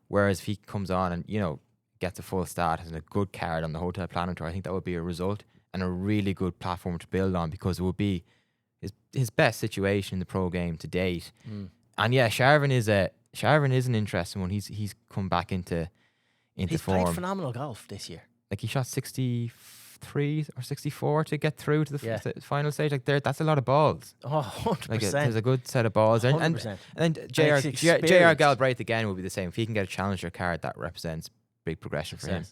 Speaker 2: Whereas if he comes on and, you know, gets a full start and a good card on the Hotel Planner Tour, I think that would be a result and a really good platform to build on, because it would be his best situation in the pro game to date. And yeah, Sharvin is an interesting one. He's come back into
Speaker 1: He's
Speaker 2: form.
Speaker 1: played phenomenal golf this year.
Speaker 2: Like, he shot 63 or 64 to get through to the final stage. Like, that's a lot of balls.
Speaker 1: Oh, 100%.
Speaker 2: Like, there's a good set of balls. And
Speaker 1: 100%.
Speaker 2: then JR Galbraith again will be the same. If he can get a challenger card, that represents big progression for him.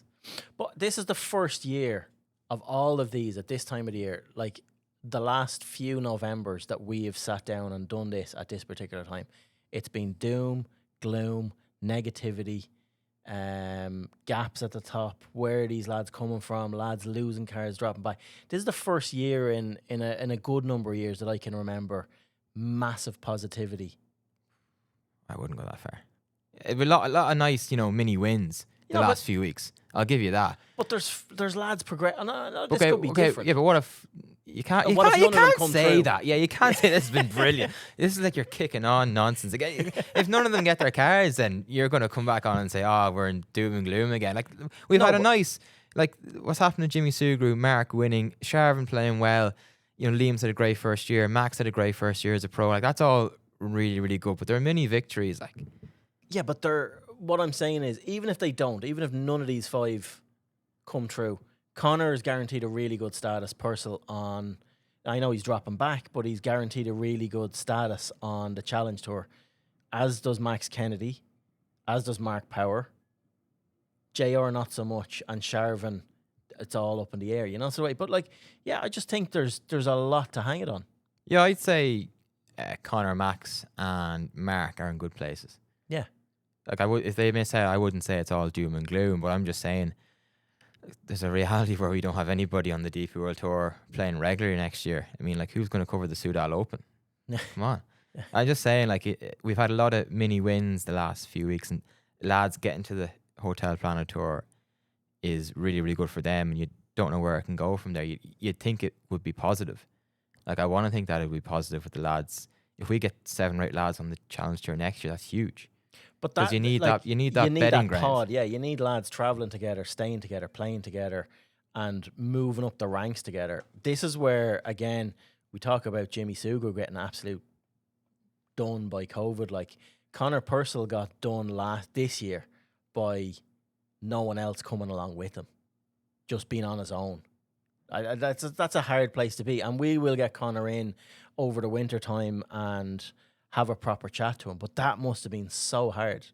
Speaker 1: But this is the first year of all of these at this time of the year. Like, the last few Novembers that we have sat down and done this at this particular time, it's been doom, gloom, negativity, gaps at the top. Where are these lads coming from? Lads losing cards, dropping by. This is the first year in a good number of years that I can remember massive positivity.
Speaker 2: I wouldn't go that far. A lot of nice, mini wins the last few weeks. I'll give you that.
Speaker 1: But there's lads progress. No, this could be different.
Speaker 2: Yeah, but what if you can't say that? Yeah, you can't say this has been brilliant. This is like you're kicking on nonsense again. If none of them get their cards, then you're going to come back on and say, "Oh, we're in doom and gloom again." Like, we've had a nice, like, what's happened to Jimmy Sugru, Mark winning, Sharvin playing well. Liam's had a great first year. Max had a great first year as a pro. Like, that's all really, really good. But there are many victories. Like,
Speaker 1: Yeah, but what I'm saying is, even if they don't, even if none of these 5 come true, Connor is guaranteed a really good status. Purcell on, I know he's dropping back, but he's guaranteed a really good status on the Challenge Tour, as does Max Kennedy, as does Mark Power. JR not so much, and Sharvin, it's all up in the air, So, but like, yeah, I just think there's a lot to hang it on.
Speaker 2: yeah, I'd say Connor, Max, and Mark are in good places.
Speaker 1: Yeah.
Speaker 2: Like, if they miss out, I wouldn't say it's all doom and gloom, but I'm just saying there's a reality where we don't have anybody on the DP World Tour playing regularly next year. I mean, like, who's going to cover the Soudal Open? Come on. I'm just saying, like, we've had a lot of mini wins the last few weeks, and lads getting to the Hotel Planet Tour is really, really good for them, and you don't know where it can go from there. You'd think it would be positive. Like, I want to think that it would be positive with the lads. If we get 7 or 8 lads on the Challenge Tour next year, that's huge.
Speaker 1: But
Speaker 2: because you need that betting ground.
Speaker 1: Pod, yeah, you need lads traveling together, staying together, playing together, and moving up the ranks together. This is where, again, we talk about Jimmy Sugo getting absolute done by COVID. Like, Connor Purcell got done this year by no one else coming along with him, just being on his own. That's a hard place to be, and we will get Connor in over the winter time and have a proper chat to him. But that must have been so hard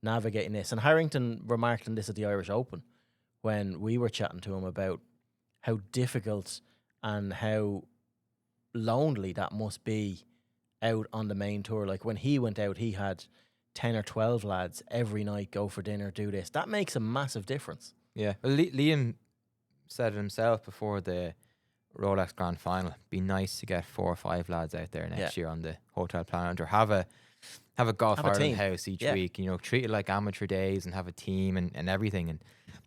Speaker 1: navigating this. And Harrington remarked on this at the Irish Open when we were chatting to him about how difficult and how lonely that must be out on the main tour. Like, when he went out, he had 10 or 12 lads every night, go for dinner, do this. That makes a massive difference.
Speaker 2: Yeah. Well, Liam said it himself before the Rolex Grand Final. Be nice to get 4 or 5 lads out there next year on the Hotel Planet, or have a Golf Ireland house each week. Treat it like amateur days and have a team and everything, and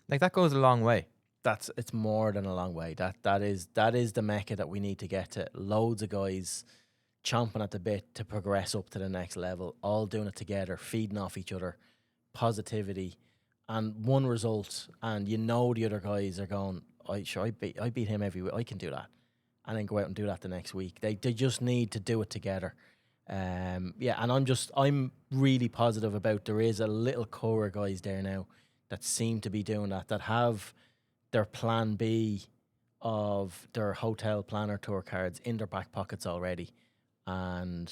Speaker 2: like, that goes a long way.
Speaker 1: It's more than a long way. That is the mecca that we need to get to. Loads of guys chomping at the bit to progress up to the next level, all doing it together, feeding off each other, positivity, and one result, and the other guys are going, I beat him every week, I can do that, and then go out and do that the next week. They just need to do it together. And I'm really positive about, there is a little core of guys there now that seem to be doing that have their plan B of their Hotel Planner Tour cards in their back pockets already, and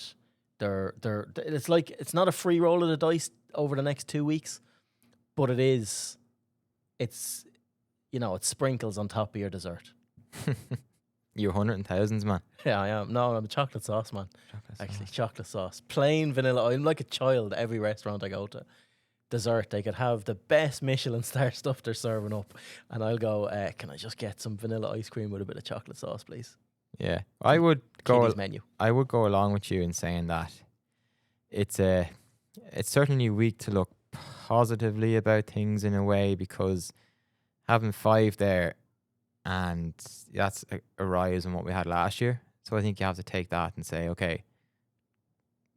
Speaker 1: it's like, it's not a free roll of the dice over the next 2 weeks, but it's it sprinkles on top of your dessert.
Speaker 2: You're 100,000s, man.
Speaker 1: Yeah, I am. No, I'm a chocolate sauce man. Chocolate sauce, plain vanilla. I'm like a child. Every restaurant I go to, dessert, they could have the best Michelin star stuff they're serving up, and I'll go, can I just get some vanilla ice cream with a bit of chocolate sauce, please?
Speaker 2: Yeah, I would go.
Speaker 1: Menu.
Speaker 2: I would go along with you in saying that it's certainly a week to look positively about things in a way, because having 5 there, and that's a rise in what we had last year. So I think you have to take that and say, okay,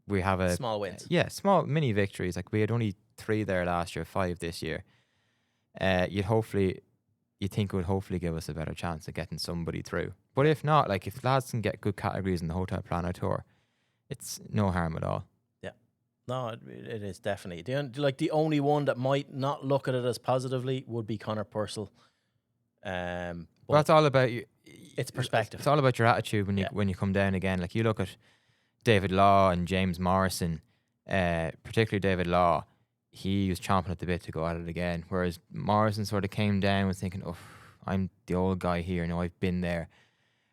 Speaker 2: we have
Speaker 1: small wins.
Speaker 2: Small mini victories. Like, we had only 3 there last year, 5 this year. You think it would hopefully give us a better chance of getting somebody through. But if not, like, if lads can get good categories in the Hotel Planet Tour, it's no harm at all.
Speaker 1: Yeah. No, it is definitely. The only one that might not look at it as positively would be Connor Purcell.
Speaker 2: But that's all about you.
Speaker 1: It's perspective.
Speaker 2: It's all about your attitude when you come down again. Like, you look at David Law and James Morrison, particularly David Law, he was chomping at the bit to go at it again. Whereas Morrison sort of came down was thinking, oh, I'm the old guy here. I've been there.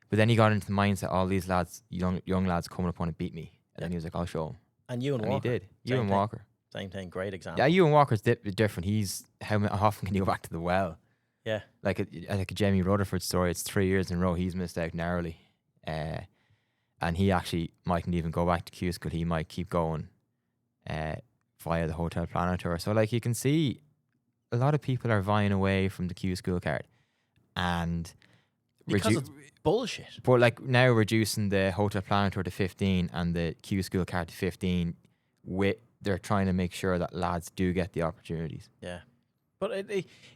Speaker 2: But then he got into the mindset, all these lads, young lads coming up want to beat me. And then he was like, I'll show him.
Speaker 1: And Walker.
Speaker 2: He did. Ewan Walker.
Speaker 1: Same thing. Great example.
Speaker 2: Yeah, Ewan Walker's different. How often can you go back to the well?
Speaker 1: Yeah.
Speaker 2: Like a Jamie Rutherford story, it's 3 years in a row he's missed out narrowly. And he actually mightn't even go back to Q School. He might keep going via the Hotel Planet Tour. So, like, you can see a lot of people are vying away from the Q School card. And
Speaker 1: because it's bullshit.
Speaker 2: But, like, now reducing the Hotel Planet Tour to 15 and the Q School card to 15, they're trying to make sure that lads do get the opportunities.
Speaker 1: Yeah. But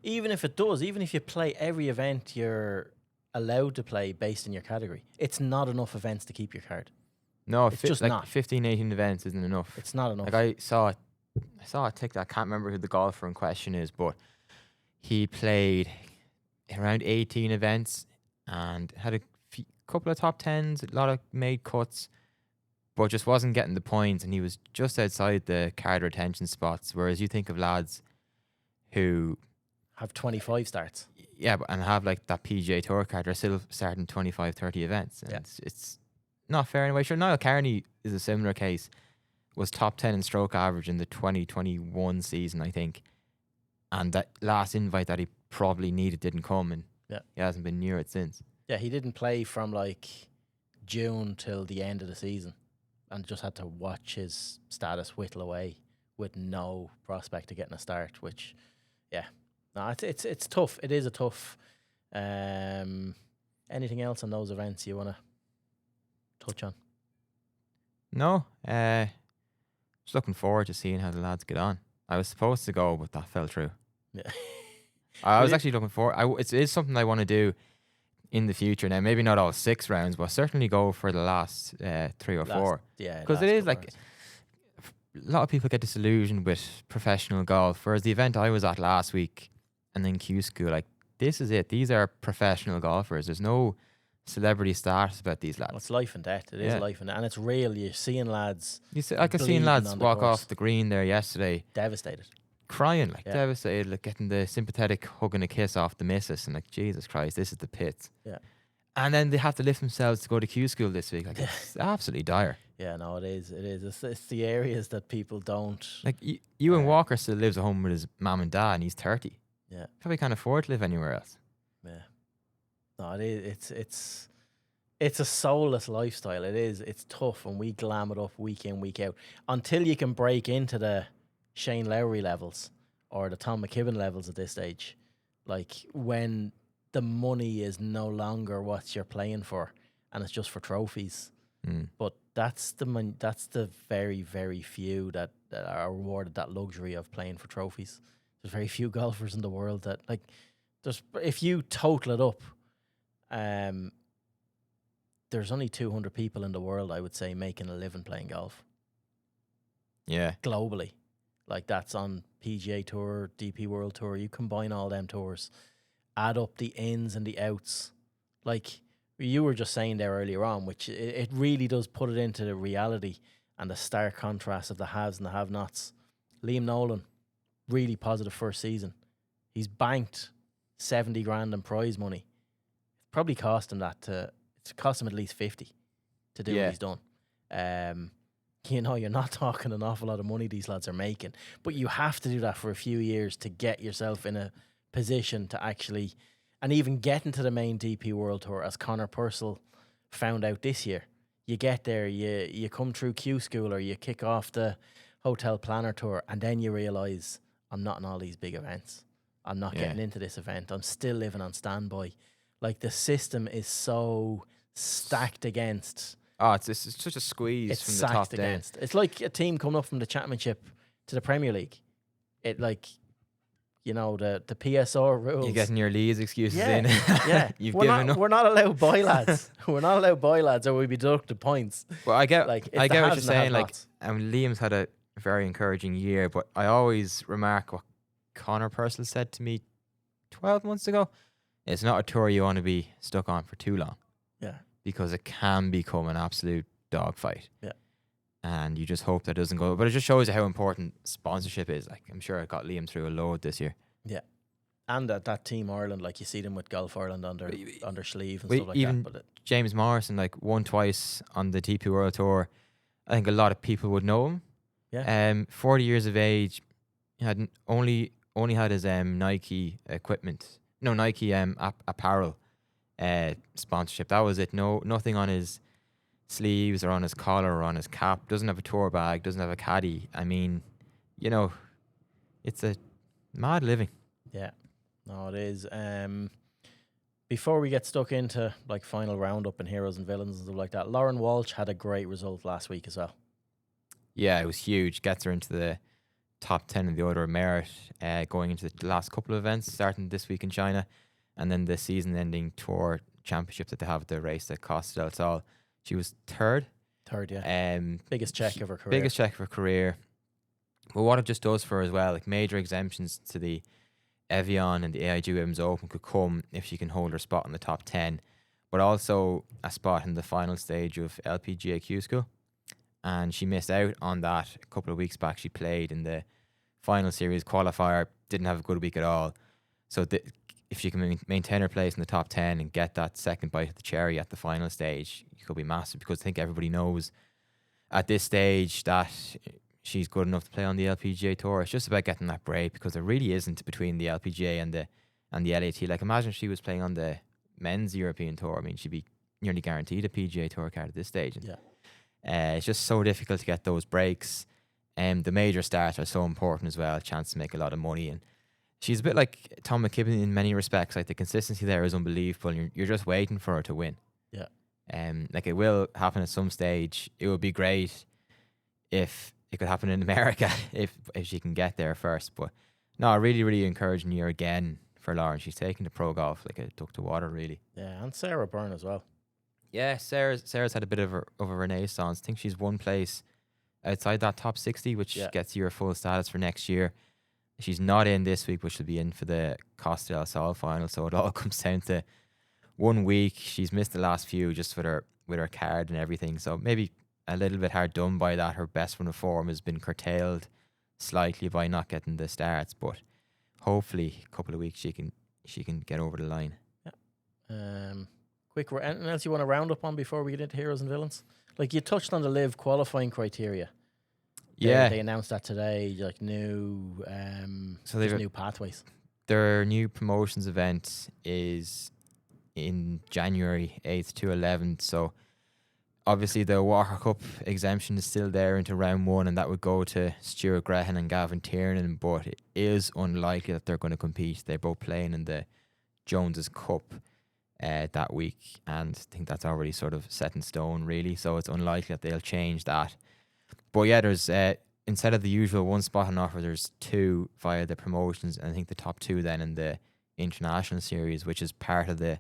Speaker 1: even if it does, even if you play every event you're allowed to play based on your category. It's not enough events to keep your card.
Speaker 2: No,
Speaker 1: It's just not.
Speaker 2: 15, 18 events isn't enough.
Speaker 1: It's not enough.
Speaker 2: Like I saw a TikTok. I can't remember who the golfer in question is, but he played around 18 events and had a couple of top tens, a lot of made cuts, but just wasn't getting the points, and he was just outside the card retention spots. Whereas you think of lads who
Speaker 1: Have 25 starts.
Speaker 2: and have like that PGA Tour card, they're still starting 25, 30 events. And
Speaker 1: Yeah.
Speaker 2: it's not fair anyway. Sure, Niall Carney is a similar case. Was top 10 in stroke average in the 2021 season, I think. And that last invite that he probably needed didn't come, and he hasn't been near it since.
Speaker 1: Yeah, he didn't play from like June till the end of the season, and just had to watch his status whittle away with no prospect of getting a start. Which, no, it's tough. It is a tough. Anything else on those events you want to touch on?
Speaker 2: No, just looking forward to seeing how the lads get on. I was supposed to go, but that fell through.
Speaker 1: Yeah,
Speaker 2: I was actually looking forward. It is something I want to do in the future. Now, maybe not all 6 rounds, but certainly go for the last 3 or 4.
Speaker 1: Yeah,
Speaker 2: Because it is like a lot of people get disillusioned with professional golf. Whereas the event I was at last week and then Q School, like, this is it. These are professional golfers. There's no celebrity status about these lads.
Speaker 1: Well, it's life and death. It is life and death, and it's real. You're seeing lads.
Speaker 2: I could see
Speaker 1: bleeding
Speaker 2: lads
Speaker 1: on the
Speaker 2: walk
Speaker 1: course.
Speaker 2: off the green there yesterday,
Speaker 1: Devastated.
Speaker 2: crying, like
Speaker 1: Yeah.
Speaker 2: devastated, like getting the sympathetic hug and a kiss off the missus, and like, Jesus Christ, this is the pits.
Speaker 1: Yeah.
Speaker 2: And then they have to lift themselves to go to Q School this week. Like, it's absolutely dire.
Speaker 1: Yeah, no, it is. It is. It's the areas that people don't.
Speaker 2: Like, Ewan Walker still lives at home with his mum and dad, and he's 30.
Speaker 1: Yeah.
Speaker 2: Probably can't afford to live anywhere else.
Speaker 1: Yeah. No, it is. It's a soulless lifestyle. It is. It's tough, and we glam it up week in, week out. Until you can break into the Shane Lowry levels or the Tom McKibbin levels at this stage, like when the money is no longer what you're playing for, and it's just for trophies. But that's the very, very few that are rewarded that luxury of playing for trophies. There's very few golfers in the world that, like, if you total it up, there's only 200 people in the world, I would say, making a living playing golf
Speaker 2: Yeah.
Speaker 1: globally. Like, that's on PGA Tour, DP World Tour. You combine all them tours, add up the ins and the outs. Like you were just saying there earlier on, which it really does put it into the reality and the stark contrast of the haves and the have-nots. Liam Nolan, really positive first season. He's banked 70 grand in prize money. Probably cost him it's cost him at least 50 to do what he's done. You're not talking an awful lot of money these lads are making, but you have to do that for a few years to get yourself in a position to actually, and even get into the main DP World Tour, as Connor Purcell found out this year. You get there, you come through Q School, or you kick off the Hotel Planner Tour, and then you realise, I'm not in all these big events. I'm not getting into this event. I'm still living on standby. Like, the system is so stacked against.
Speaker 2: Oh, it's such a squeeze
Speaker 1: It's
Speaker 2: from the
Speaker 1: stacked
Speaker 2: top down.
Speaker 1: against. It's like a team coming up from the Championship to the Premier League. It, like, the PSR rules.
Speaker 2: You're getting your Leeds excuses in.
Speaker 1: Yeah.
Speaker 2: You've
Speaker 1: we're
Speaker 2: given
Speaker 1: not,
Speaker 2: up.
Speaker 1: We're not allowed boy lads. We're not allowed boy lads, or we be deducted points.
Speaker 2: Well, I get,
Speaker 1: Like, it's
Speaker 2: I
Speaker 1: the
Speaker 2: get what you're
Speaker 1: haves and the
Speaker 2: saying. Like,
Speaker 1: have-nots.
Speaker 2: Liam's had a very encouraging year, but I always remark what Connor Purcell said to me 12 months ago. It's not a tour you want to be stuck on for too long.
Speaker 1: Yeah.
Speaker 2: Because it can become an absolute dogfight.
Speaker 1: Yeah.
Speaker 2: And you just hope that doesn't go. But it just shows you how important sponsorship is. Like, I'm sure it got Liam through a load this year.
Speaker 1: Yeah. And that Team Ireland, like, you see them with Golf Ireland on their sleeve and
Speaker 2: Well,
Speaker 1: stuff like
Speaker 2: even
Speaker 1: that. But
Speaker 2: James Morrison, like, won twice on the DP World Tour. I think a lot of people would know him.
Speaker 1: Yeah.
Speaker 2: 40 years of age, he had only had his Nike equipment. No, Nike apparel sponsorship. That was it. Nothing on his sleeves or on his collar or on his cap. Doesn't have a tour bag. Doesn't have a caddy. I mean, it's a mad living.
Speaker 1: yeah. No, it is. Before we get stuck into, like, final roundup and heroes and villains and stuff like that, Lauren Walsh had a great result last week as well.
Speaker 2: Yeah, it was huge. Gets her into the top 10 in the order of merit, going into the last couple of events, starting this week in China, and then the season-ending tour championship that they have at the race that Costa del Sol. She was third.
Speaker 1: Third, yeah. Biggest check of her career.
Speaker 2: Biggest check of her career. But what it just does for her as well, like major exemptions to the Evian and the AIG Women's Open could come if she can hold her spot in the top 10, but also a spot in the final stage of LPGA Q School. And she missed out on that a couple of weeks back. She played in the final series qualifier, didn't have a good week at all. So if she can maintain her place in the top 10 and get that second bite of the cherry at the final stage, it could be massive, because I think everybody knows at this stage that she's good enough to play on the LPGA Tour. It's just about getting that break, because there really isn't between the LPGA and the LAT. Like, imagine if she was playing on the men's European Tour. I mean, she'd be nearly guaranteed a PGA Tour card at this stage. And, it's just so difficult to get those breaks. The major starts are so important as well, a chance to make a lot of money. And she's a bit like Tom McKibbin in many respects. Like, the consistency there is unbelievable, and you're just waiting for her to win.
Speaker 1: Yeah.
Speaker 2: Like, it will happen at some stage. It would be great if it could happen in America if she can get there first. But no, really, really encouraging year again for Lauren. She's taking the pro golf like a duck to water, really.
Speaker 1: Yeah, and Sarah Byrne as well.
Speaker 2: Yeah, Sarah's had a bit of a renaissance. I think she's one place outside that top 60, which gets you her full status for next year. She's not in this week, but she'll be in for the Costa del Sol final. So it all comes down to 1 week. She's missed the last few just with her card and everything. So maybe a little bit hard done by that. Her best run of form has been curtailed slightly by not getting the starts, but hopefully a couple of weeks she can get over the line.
Speaker 1: Yeah. Anything else you want to round up on before we get into heroes and villains? Like, you touched on the live qualifying criteria. They announced that today. Like, new new pathways.
Speaker 2: Their new promotions event is in January 8th to 11th. So obviously the Walker Cup exemption is still there into round 1, and that would go to Stuart Grehan and Gavin Tiernan, but it is unlikely that they're going to compete. They're both playing in the Joneses Cup that week, and I think that's already sort of set in stone, really, so it's unlikely that they'll change that. But yeah, there's instead of the usual 1 spot on offer, there's 2 via the promotions, and I think the top 2 then in the international series, which is part of the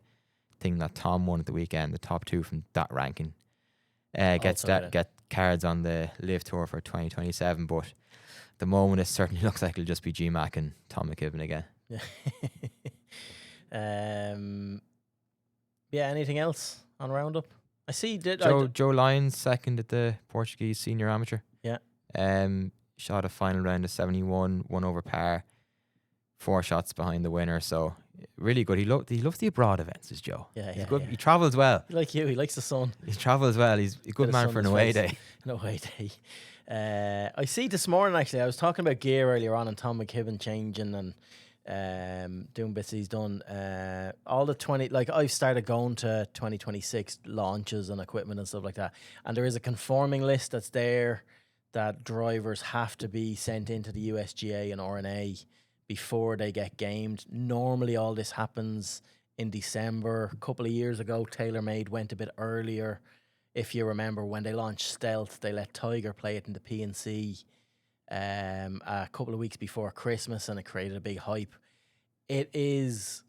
Speaker 2: thing that Tom won at the weekend. The top 2 from that ranking get cards on the Live Tour for 2027, but at the moment it certainly looks like it'll just be GMAC and Tom McKibbin again.
Speaker 1: Yeah. Anything else on roundup? I see.
Speaker 2: Joe Lyons second at the Portuguese Senior Amateur.
Speaker 1: Yeah.
Speaker 2: Shot a final round of 71, 1 over par, 4 shots behind the winner. So really good. He loves the abroad events, is Joe.
Speaker 1: Yeah,
Speaker 2: he's good. Yeah. He travels well.
Speaker 1: Like you, he likes the sun.
Speaker 2: He travels well. He's a good man for an away day.
Speaker 1: An away day. I see this morning, actually, I was talking about gear earlier on and Tom McKibbin changing and doing bits he's done. All the I've started going to 2026 launches and equipment and stuff like that. And there is a conforming list that's there that drivers have to be sent into the USGA and RNA before they get gamed. Normally all this happens in December. A couple of years ago, TaylorMade went a bit earlier. If you remember, when they launched Stealth, they let Tiger play it in the PNC a couple of weeks before Christmas, and it created a big hype. It is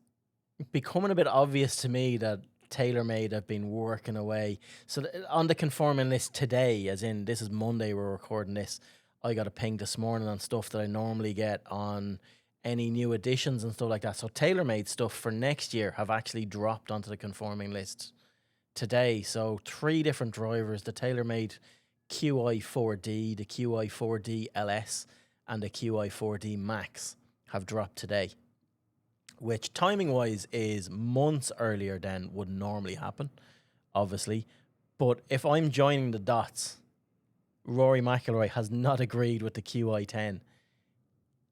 Speaker 1: becoming a bit obvious to me that TaylorMade have been working away. So on the conforming list today, as in this is Monday, we're recording this, I got a ping this morning on stuff that I normally get on any new additions and stuff like that. So TaylorMade stuff for next year have actually dropped onto the conforming list today. So 3 different drivers, the TaylorMade QI4D, the QI4D LS, and the QI4D Max have dropped today, which timing-wise is months earlier than would normally happen, obviously. But if I'm joining the dots, Rory McIlroy has not agreed with the QI10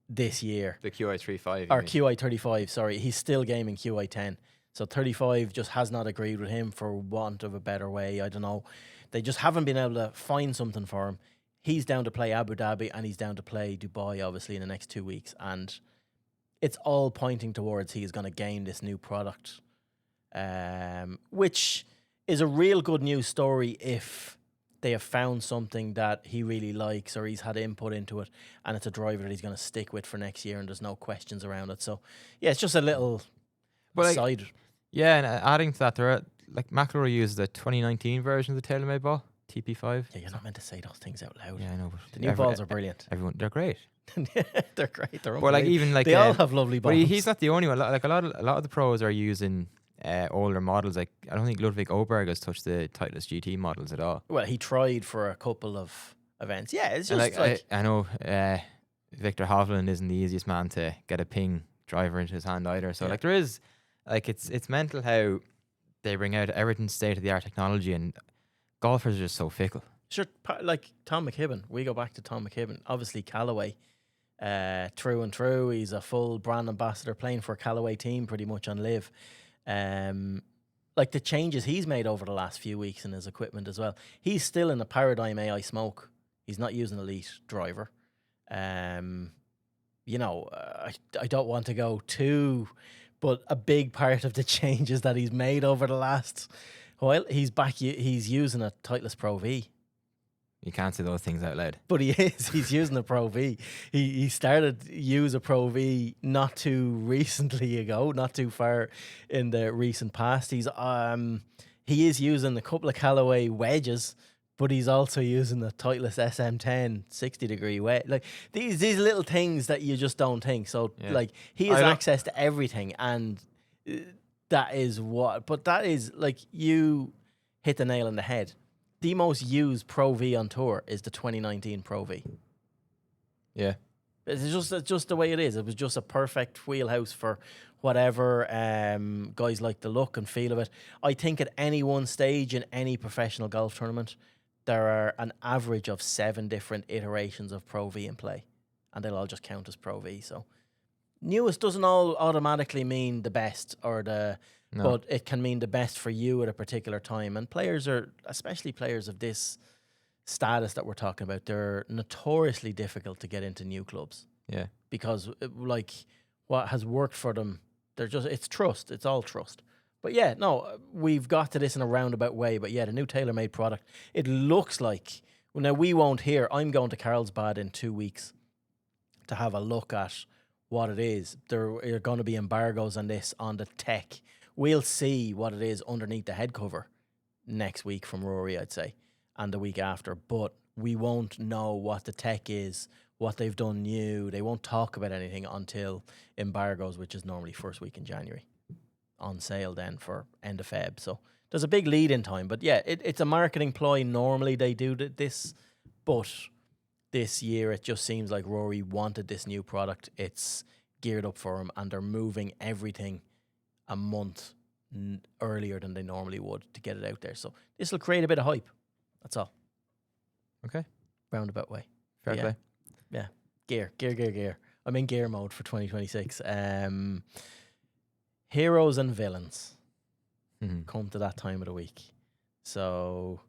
Speaker 1: this year.
Speaker 2: The QI35.
Speaker 1: Or QI35, sorry. He's still gaming QI10. So 35 just has not agreed with him, for want of a better way. I don't know. They just haven't been able to find something for him. He's down to play Abu Dhabi and he's down to play Dubai, obviously, in the next 2 weeks. And it's all pointing towards he's going to gain this new product, which is a real good news story if they have found something that he really likes or he's had input into it and it's a driver that he's going to stick with for next year and there's no questions around it. So, yeah, it's just a little side.
Speaker 2: Yeah, and adding to that, there are, like McIlroy uses the 2019 version of the TaylorMade ball, TP5.
Speaker 1: Yeah, you're not meant to say those things out loud.
Speaker 2: Yeah, I know. But
Speaker 1: The new balls are brilliant.
Speaker 2: Everyone, they're great.
Speaker 1: They're great. They're
Speaker 2: But like
Speaker 1: unbelievable.
Speaker 2: even like
Speaker 1: they all have lovely
Speaker 2: but
Speaker 1: balls.
Speaker 2: he's not the only one. Like a lot of the pros are using older models. Like I don't think Ludwig Oberg has touched the Titleist GT models at all.
Speaker 1: Well, he tried for a couple of events. Yeah, it's just
Speaker 2: And
Speaker 1: like
Speaker 2: I know Victor Hovland isn't the easiest man to get a ping driver into his hand either. So
Speaker 1: Yeah.
Speaker 2: like there is like it's mental how they bring out everything state of the art technology, and golfers are just so fickle.
Speaker 1: sure, like Tom McKibbin. We go back to Tom McKibbin. Obviously, Callaway, true and true. He's a full brand ambassador, playing for a Callaway team pretty much on live. Like the changes he's made over the last few weeks in his equipment as well. He's still in the Paradigm AI Smoke. He's not using Elite driver. You know, I don't want to go too, but a big part of the changes that he's made over the last while, he's using a Titleist Pro V.
Speaker 2: You can't say those things out loud.
Speaker 1: But he is. He's using a Pro V. He started use a Pro V not too recently ago, not too far in the recent past. He is using a couple of Callaway wedges, but he's also using the Titleist SM10 60-degree wedge. Like these little things that you just don't think. So like he has access to everything, and that is what. But that is like you hit the nail on the head. The most used Pro V on tour is the 2019 Pro V.
Speaker 2: Yeah.
Speaker 1: It's just the way it is. It was just a perfect wheelhouse for whatever guys like the look and feel of it. I think at any one stage in any professional golf tournament, there are an average of 7 different iterations of Pro V in play, and they'll all just count as Pro V. So newest doesn't all automatically mean the best or the... No. But it can mean the best for you at a particular time. And players are, especially players of this status that we're talking about, they're notoriously difficult to get into new clubs.
Speaker 2: Yeah.
Speaker 1: Because, like, what has worked for them, it's trust. It's all trust. But yeah, no, we've got to this in a roundabout way. But yeah, the new TaylorMade product, it looks like, well, now we won't hear, I'm going to Carlsbad in 2 weeks to have a look at what it is. There are going to be embargoes on this, on the tech. We'll see what it is underneath the head cover next week from Rory, I'd say, and the week after. But we won't know what the tech is, what they've done new. They won't talk about anything until embargoes, which is normally first week in January, on sale then for end of Feb. So there's a big lead in time. But yeah, it's a marketing ploy. Normally they do this, but this year it just seems like Rory wanted this new product. It's geared up for him, and they're moving everything a month earlier than they normally would to get it out there. So this will create a bit of hype. That's all.
Speaker 2: Okay.
Speaker 1: Roundabout way.
Speaker 2: Fair play.
Speaker 1: Yeah. Gear. I'm in gear mode for 2026. Heroes and villains come to that time of the week. So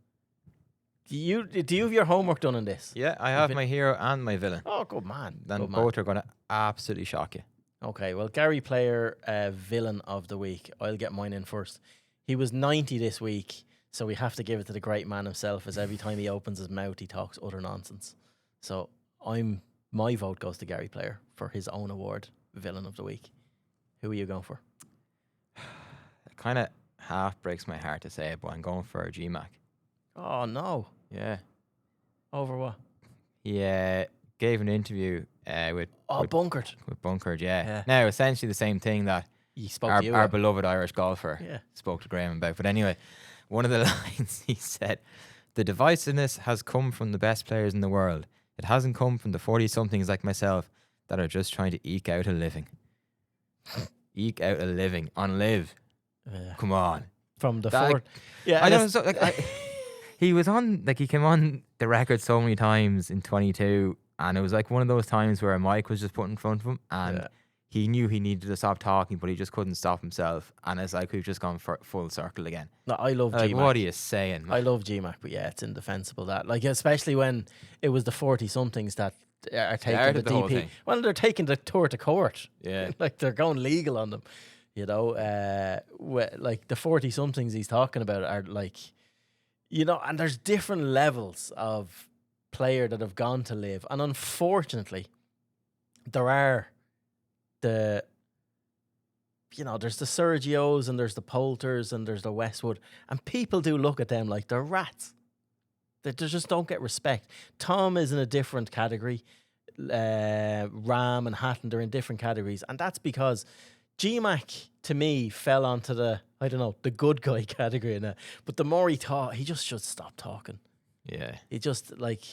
Speaker 1: do you have your homework done on this?
Speaker 2: Yeah, I have my hero and my villain.
Speaker 1: Oh, good man.
Speaker 2: And both are going to absolutely shock you.
Speaker 1: Okay, well, Gary Player, villain of the week. I'll get mine in first. He was 90 this week, so we have to give it to the great man himself, as every time he opens his mouth, he talks utter nonsense. So my vote goes to Gary Player for his own award, villain of the week. Who are you going for?
Speaker 2: It kind of half breaks my heart to say it, but I'm going for GMAC.
Speaker 1: Oh, no.
Speaker 2: Yeah.
Speaker 1: Over what?
Speaker 2: He gave an interview with
Speaker 1: Bunkered.
Speaker 2: With Bunkered, yeah. Now, essentially the same thing that
Speaker 1: He spoke
Speaker 2: our,
Speaker 1: to you.
Speaker 2: our beloved Irish golfer
Speaker 1: Yeah.
Speaker 2: spoke to Graham about. But anyway, one of the lines he said, "The divisiveness has come from the best players in the world. It hasn't come from the 40-somethings like myself that are just trying to eke out a living." Eke out a living on live. Come on.
Speaker 1: From the
Speaker 2: That,
Speaker 1: fourth. Yeah,
Speaker 2: I know. So, he was on, he came on the record so many times in 22, and it was like one of those times where a mic was just put in front of him, and he knew he needed to stop talking, but he just couldn't stop himself. And it's like we've just gone full circle again.
Speaker 1: No, I love
Speaker 2: Like,
Speaker 1: GMAC.
Speaker 2: what are you saying, man?
Speaker 1: I love GMAC, but yeah, it's indefensible that. Like, especially when it was the 40-somethings that are taking
Speaker 2: Started
Speaker 1: the
Speaker 2: the whole
Speaker 1: DP.
Speaker 2: thing.
Speaker 1: Well, they're taking the tour to court.
Speaker 2: Yeah.
Speaker 1: Like, they're going legal on them. You know, like the 40-somethings he's talking about are like, you know, and there's different levels of player that have gone to live. And unfortunately, there are the you know, there's the Sergios and there's the Poulters and there's the Westwood, and people do look at them like they're rats. They just don't get respect. Tom is in a different category. Ram and Hatton, they're in different categories, and that's because GMAC to me fell onto the, I don't know, the good guy category now. But the more he taught, he just should stop talking.
Speaker 2: Yeah.
Speaker 1: He just like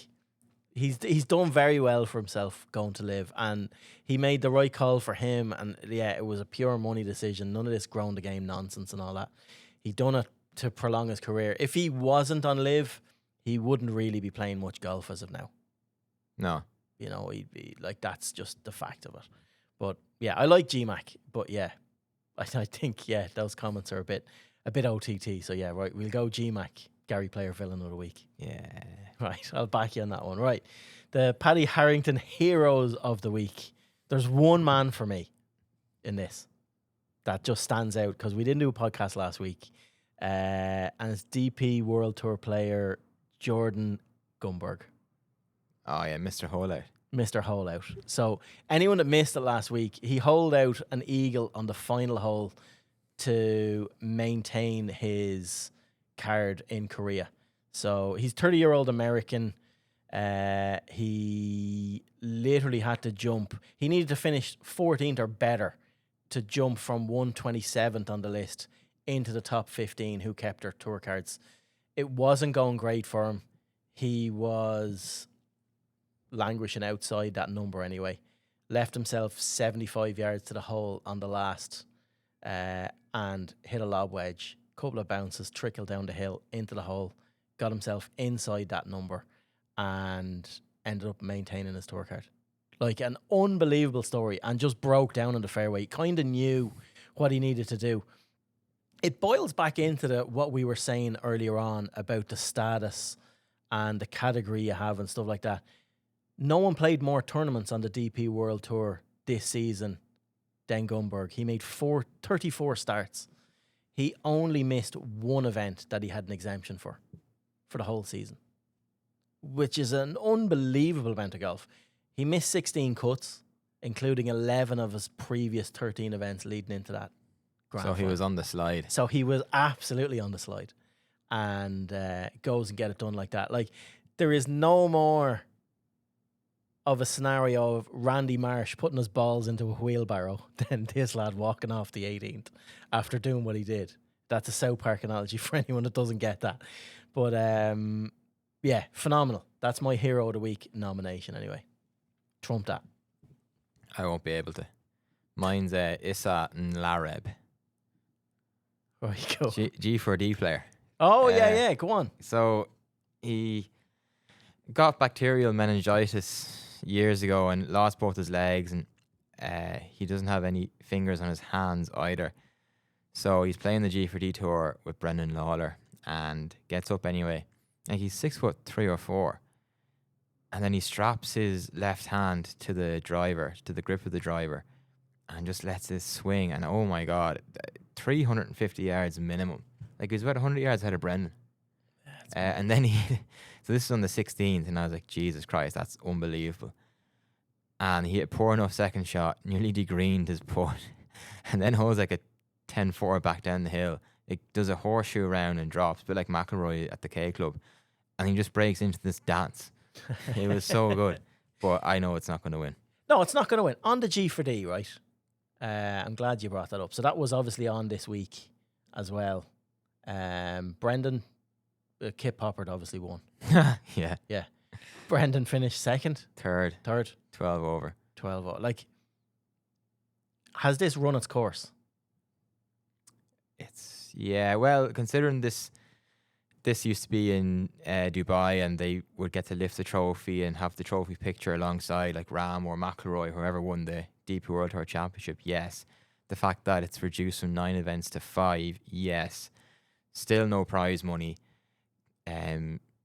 Speaker 1: he's done very well for himself going to live, and he made the right call for him. And yeah, it was a pure money decision. None of this grown the game nonsense and all that. He done it to prolong his career. If he wasn't on live, he wouldn't really be playing much golf as of now.
Speaker 2: No.
Speaker 1: You know, he'd be like, that's just the fact of it. But yeah, I like GMAC, but yeah, I think those comments are a bit OTT. So yeah, right, we'll go GMAC, Gary Player Villain of the Week.
Speaker 2: Yeah.
Speaker 1: Right, I'll back you on that one. Right, the Paddy Harrington Heroes of the Week. There's one man for me in this that just stands out because we didn't do a podcast last week, and it's DP World Tour player Jordan Gumberg.
Speaker 2: Oh yeah, Mr. Holeout.
Speaker 1: Mr. Hole Out. So anyone that missed it last week, he holed out an eagle on the final hole to maintain his card in Korea. So he's 30-year-old American. He literally had to jump. He needed to finish 14th or better to jump from 127th on the list into the top 15 who kept their tour cards. It wasn't going great for him. He was languishing outside that number anyway. Left himself 75 yards to the hole on the last and hit a lob wedge. Couple of bounces, trickled down the hill into the hole, got himself inside that number and ended up maintaining his tour card. Like an unbelievable story, and just broke down on the fairway. Kind of knew what he needed to do. It boils back into what we were saying earlier on about the status and the category you have and stuff like that. No one played more tournaments on the DP World Tour this season than Gumberg. He made 34 starts. He only missed one event that he had an exemption for the whole season, which is an unbelievable amount of golf. He missed 16 cuts, including 11 of his previous 13 events leading into that grand
Speaker 2: So he
Speaker 1: final.
Speaker 2: was on the slide.
Speaker 1: So he was absolutely on the slide, and goes and get it done like that. Like, there is no more of a scenario of Randy Marsh putting his balls into a wheelbarrow than this lad walking off the 18th after doing what he did. That's a South Park analogy for anyone that doesn't get that. But yeah, phenomenal. That's my Hero of the Week nomination anyway. Trump that.
Speaker 2: I won't be able to. Mine's Issa Nlareb.
Speaker 1: There you go.
Speaker 2: G4D player.
Speaker 1: Oh, yeah, go on.
Speaker 2: So he got bacterial meningitis years ago and lost both his legs, and he doesn't have any fingers on his hands either. So he's playing the G4D tour with Brendan Lawler and gets up anyway. And he's 6'3" or 4. And then he straps his left hand to the driver, to the grip of the driver, and just lets this swing. And oh my God, 350 yards minimum. Like, he was about 100 yards ahead of Brendan. And then so this is on the 16th, and I was like, Jesus Christ, that's unbelievable. And he hit a poor enough second shot, nearly degreened his putt, and then holds like a 10-4 back down the hill. It does a horseshoe round and drops, a bit like McIlroy at the K Club, and he just breaks into this dance. It was so good, but I know it's not going to win.
Speaker 1: No, it's not going to win. On the G4D, right? I'm glad you brought that up. So that was obviously on this week as well. Brendan, Kip Poppard obviously won.
Speaker 2: Yeah.
Speaker 1: Yeah. Brendan finished second.
Speaker 2: Third.
Speaker 1: 12
Speaker 2: over.
Speaker 1: 12 over. Like, has this run its course?
Speaker 2: Well, considering this used to be in Dubai, and they would get to lift the trophy and have the trophy picture alongside like Ram or McIlroy, whoever won the DP World Tour Championship, yes. The fact that it's reduced from 9 events to 5, yes. Still no prize money.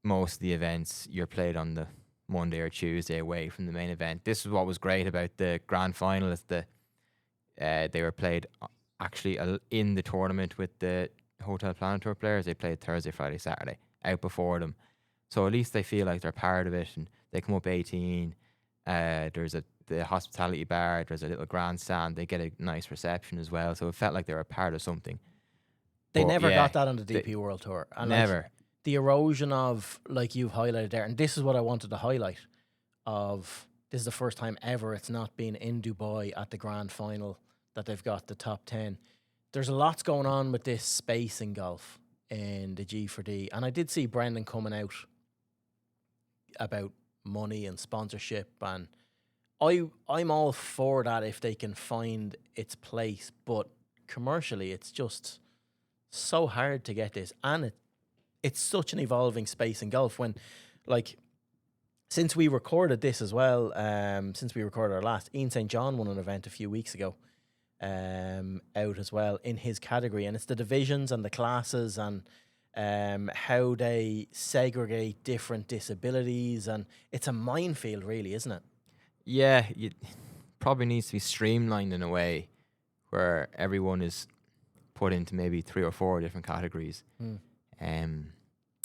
Speaker 2: Most of the events you're played on the Monday or Tuesday away from the main event. This is what was great about the grand final, is they were played actually in the tournament with the Hotel Planet Tour players. They played Thursday, Friday, Saturday out before them, so at least they feel like they're part of it, and they come up 18. There's a the hospitality bar. There's a little grandstand. They get a nice reception as well. So it felt like they were a part of something.
Speaker 1: They
Speaker 2: But
Speaker 1: never
Speaker 2: yeah,
Speaker 1: got that on the DP World Tour. And
Speaker 2: never.
Speaker 1: The erosion of, like you've highlighted there, and this is what I wanted to highlight, of this is the first time ever it's not been in Dubai at the grand final that they've got the top 10. There's lots going on with this space in golf in the G4D. And I did see Brendan coming out about money and sponsorship, and I'm all for that if they can find its place, but commercially it's just so hard to get this, and it's such an evolving space in golf. When, like, since we recorded this as well, since we recorded our last, Ian St. John won an event a few weeks ago out as well in his category, and it's the divisions and the classes and how they segregate different disabilities, and it's a minefield really, isn't it?
Speaker 2: Yeah, it probably needs to be streamlined in a way where everyone is put into maybe 3 or 4 different categories.
Speaker 1: And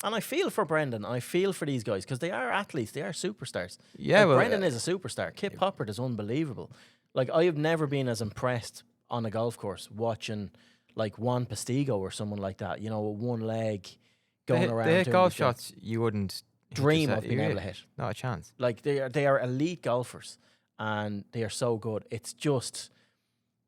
Speaker 1: I feel for Brendan. I feel for these guys because they are athletes. They are superstars.
Speaker 2: Yeah,
Speaker 1: like,
Speaker 2: well,
Speaker 1: Brendan is a superstar. Kip Poppert is unbelievable. Like, I have never been as impressed on a golf course watching like Juan Postigo or someone like that. You know, with one leg going around.
Speaker 2: They hit
Speaker 1: doing
Speaker 2: golf
Speaker 1: the thing.
Speaker 2: shots you wouldn't
Speaker 1: Dream
Speaker 2: just,
Speaker 1: of being able to hit.
Speaker 2: Not a chance.
Speaker 1: Like, they are elite golfers and they are so good. It's just,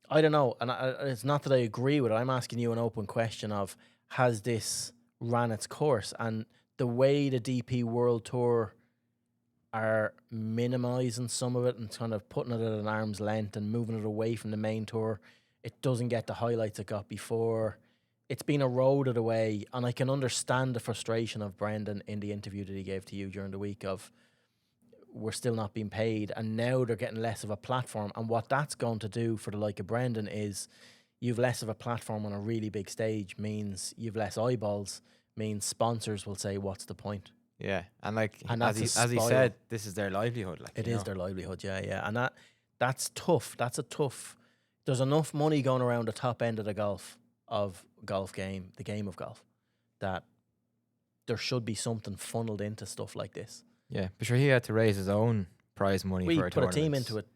Speaker 1: I don't know. And it's not that I agree with it. I'm asking you an open question of, has this ran its course? And the way the DP World Tour are minimising some of it and kind of putting it at an arm's length and moving it away from the main tour, it doesn't get the highlights it got before. It's been eroded away, and I can understand the frustration of Brendan in the interview that he gave to you during the week of, we're still not being paid, and now they're getting less of a platform. And what that's going to do for the like of Brendan is, you've less of a platform on a really big stage, means you've less eyeballs, means sponsors will say, what's the point?
Speaker 2: Yeah, and like
Speaker 1: And
Speaker 2: as
Speaker 1: that's
Speaker 2: he
Speaker 1: a
Speaker 2: said, this is their livelihood. Like,
Speaker 1: It
Speaker 2: you
Speaker 1: is
Speaker 2: know.
Speaker 1: their livelihood, yeah. And that's tough. That's a tough. There's enough money going around the top end of the golf game, the game of golf, that there should be something funneled into stuff like this.
Speaker 2: Yeah, but sure, he had to raise his own prize money
Speaker 1: We
Speaker 2: for
Speaker 1: put a team into it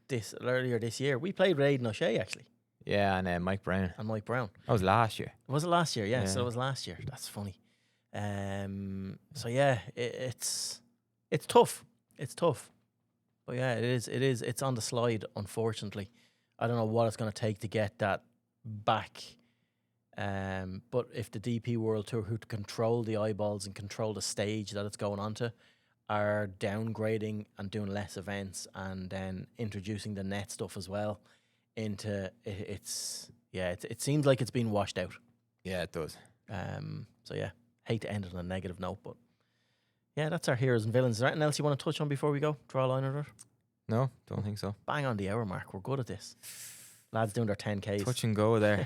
Speaker 1: earlier this year. We played with Aidan O'Shea actually
Speaker 2: Yeah, and Mike Brown.
Speaker 1: and Mike Brown.
Speaker 2: That was last year.
Speaker 1: Was it last year? Yeah,
Speaker 2: Yeah.
Speaker 1: so it was last year. That's funny. So yeah, it's tough. It's tough. But yeah, it is. It's on the slide, unfortunately. I don't know what it's going to take to get that back. But if the DP World Tour, who control the eyeballs and control the stage that it's going onto, are downgrading and doing less events and then introducing the net stuff as well into it, it seems like it's been washed out.
Speaker 2: Yeah, it does.
Speaker 1: So yeah, hate to end it on a negative note, but yeah, that's our heroes and villains. Is there anything else you want to touch on before we go? Draw a line under it?
Speaker 2: No, don't think so.
Speaker 1: Bang on the hour mark. We're good at this. Lads doing their 10Ks.
Speaker 2: Touch and go there.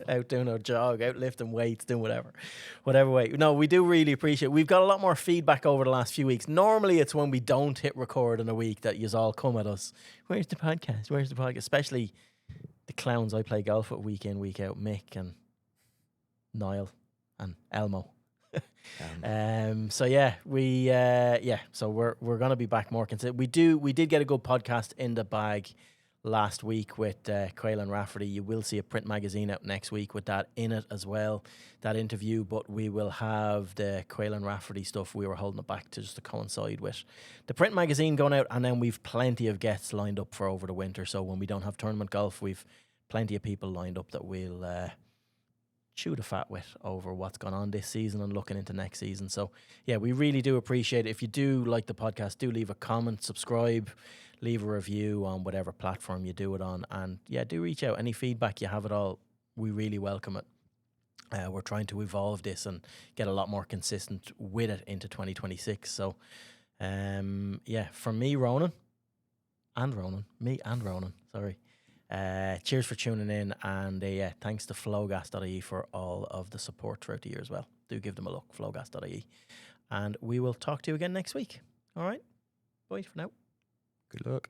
Speaker 1: Out doing our jog, out lifting weights, doing whatever way. No, we do really appreciate it. We've got a lot more feedback over the last few weeks. Normally it's when we don't hit record in a week that yous all come at us. Where's the podcast? Where's the podcast? Especially the clowns I play golf with week in, week out, Mick and Niall and Elmo. So yeah, so we're gonna be back more consistent. We did get a good podcast in the bag last week with Quaylen Rafferty. You will see a print magazine out next week with that in it as well, that interview, but we will have the Quaylen Rafferty stuff. We were holding it back to just to coincide with the print magazine going out, and then we've plenty of guests lined up for over the winter. So when we don't have tournament golf, we've plenty of people lined up that we'll chew the fat with over what's gone on this season and looking into next season. So yeah, we really do appreciate it. If you do like the podcast, do leave a comment, subscribe, leave a review on whatever platform you do it on, and yeah, do reach out. Any feedback you have at all, we really welcome it. We're trying to evolve this and get a lot more consistent with it into 2026. So yeah, from me, Ronan, sorry. Cheers for tuning in, and yeah, thanks to flowgas.ie for all of the support throughout the year as well. Do give them a look, flowgas.ie, and we will talk to you again next week. All right, bye for now.
Speaker 2: Good luck.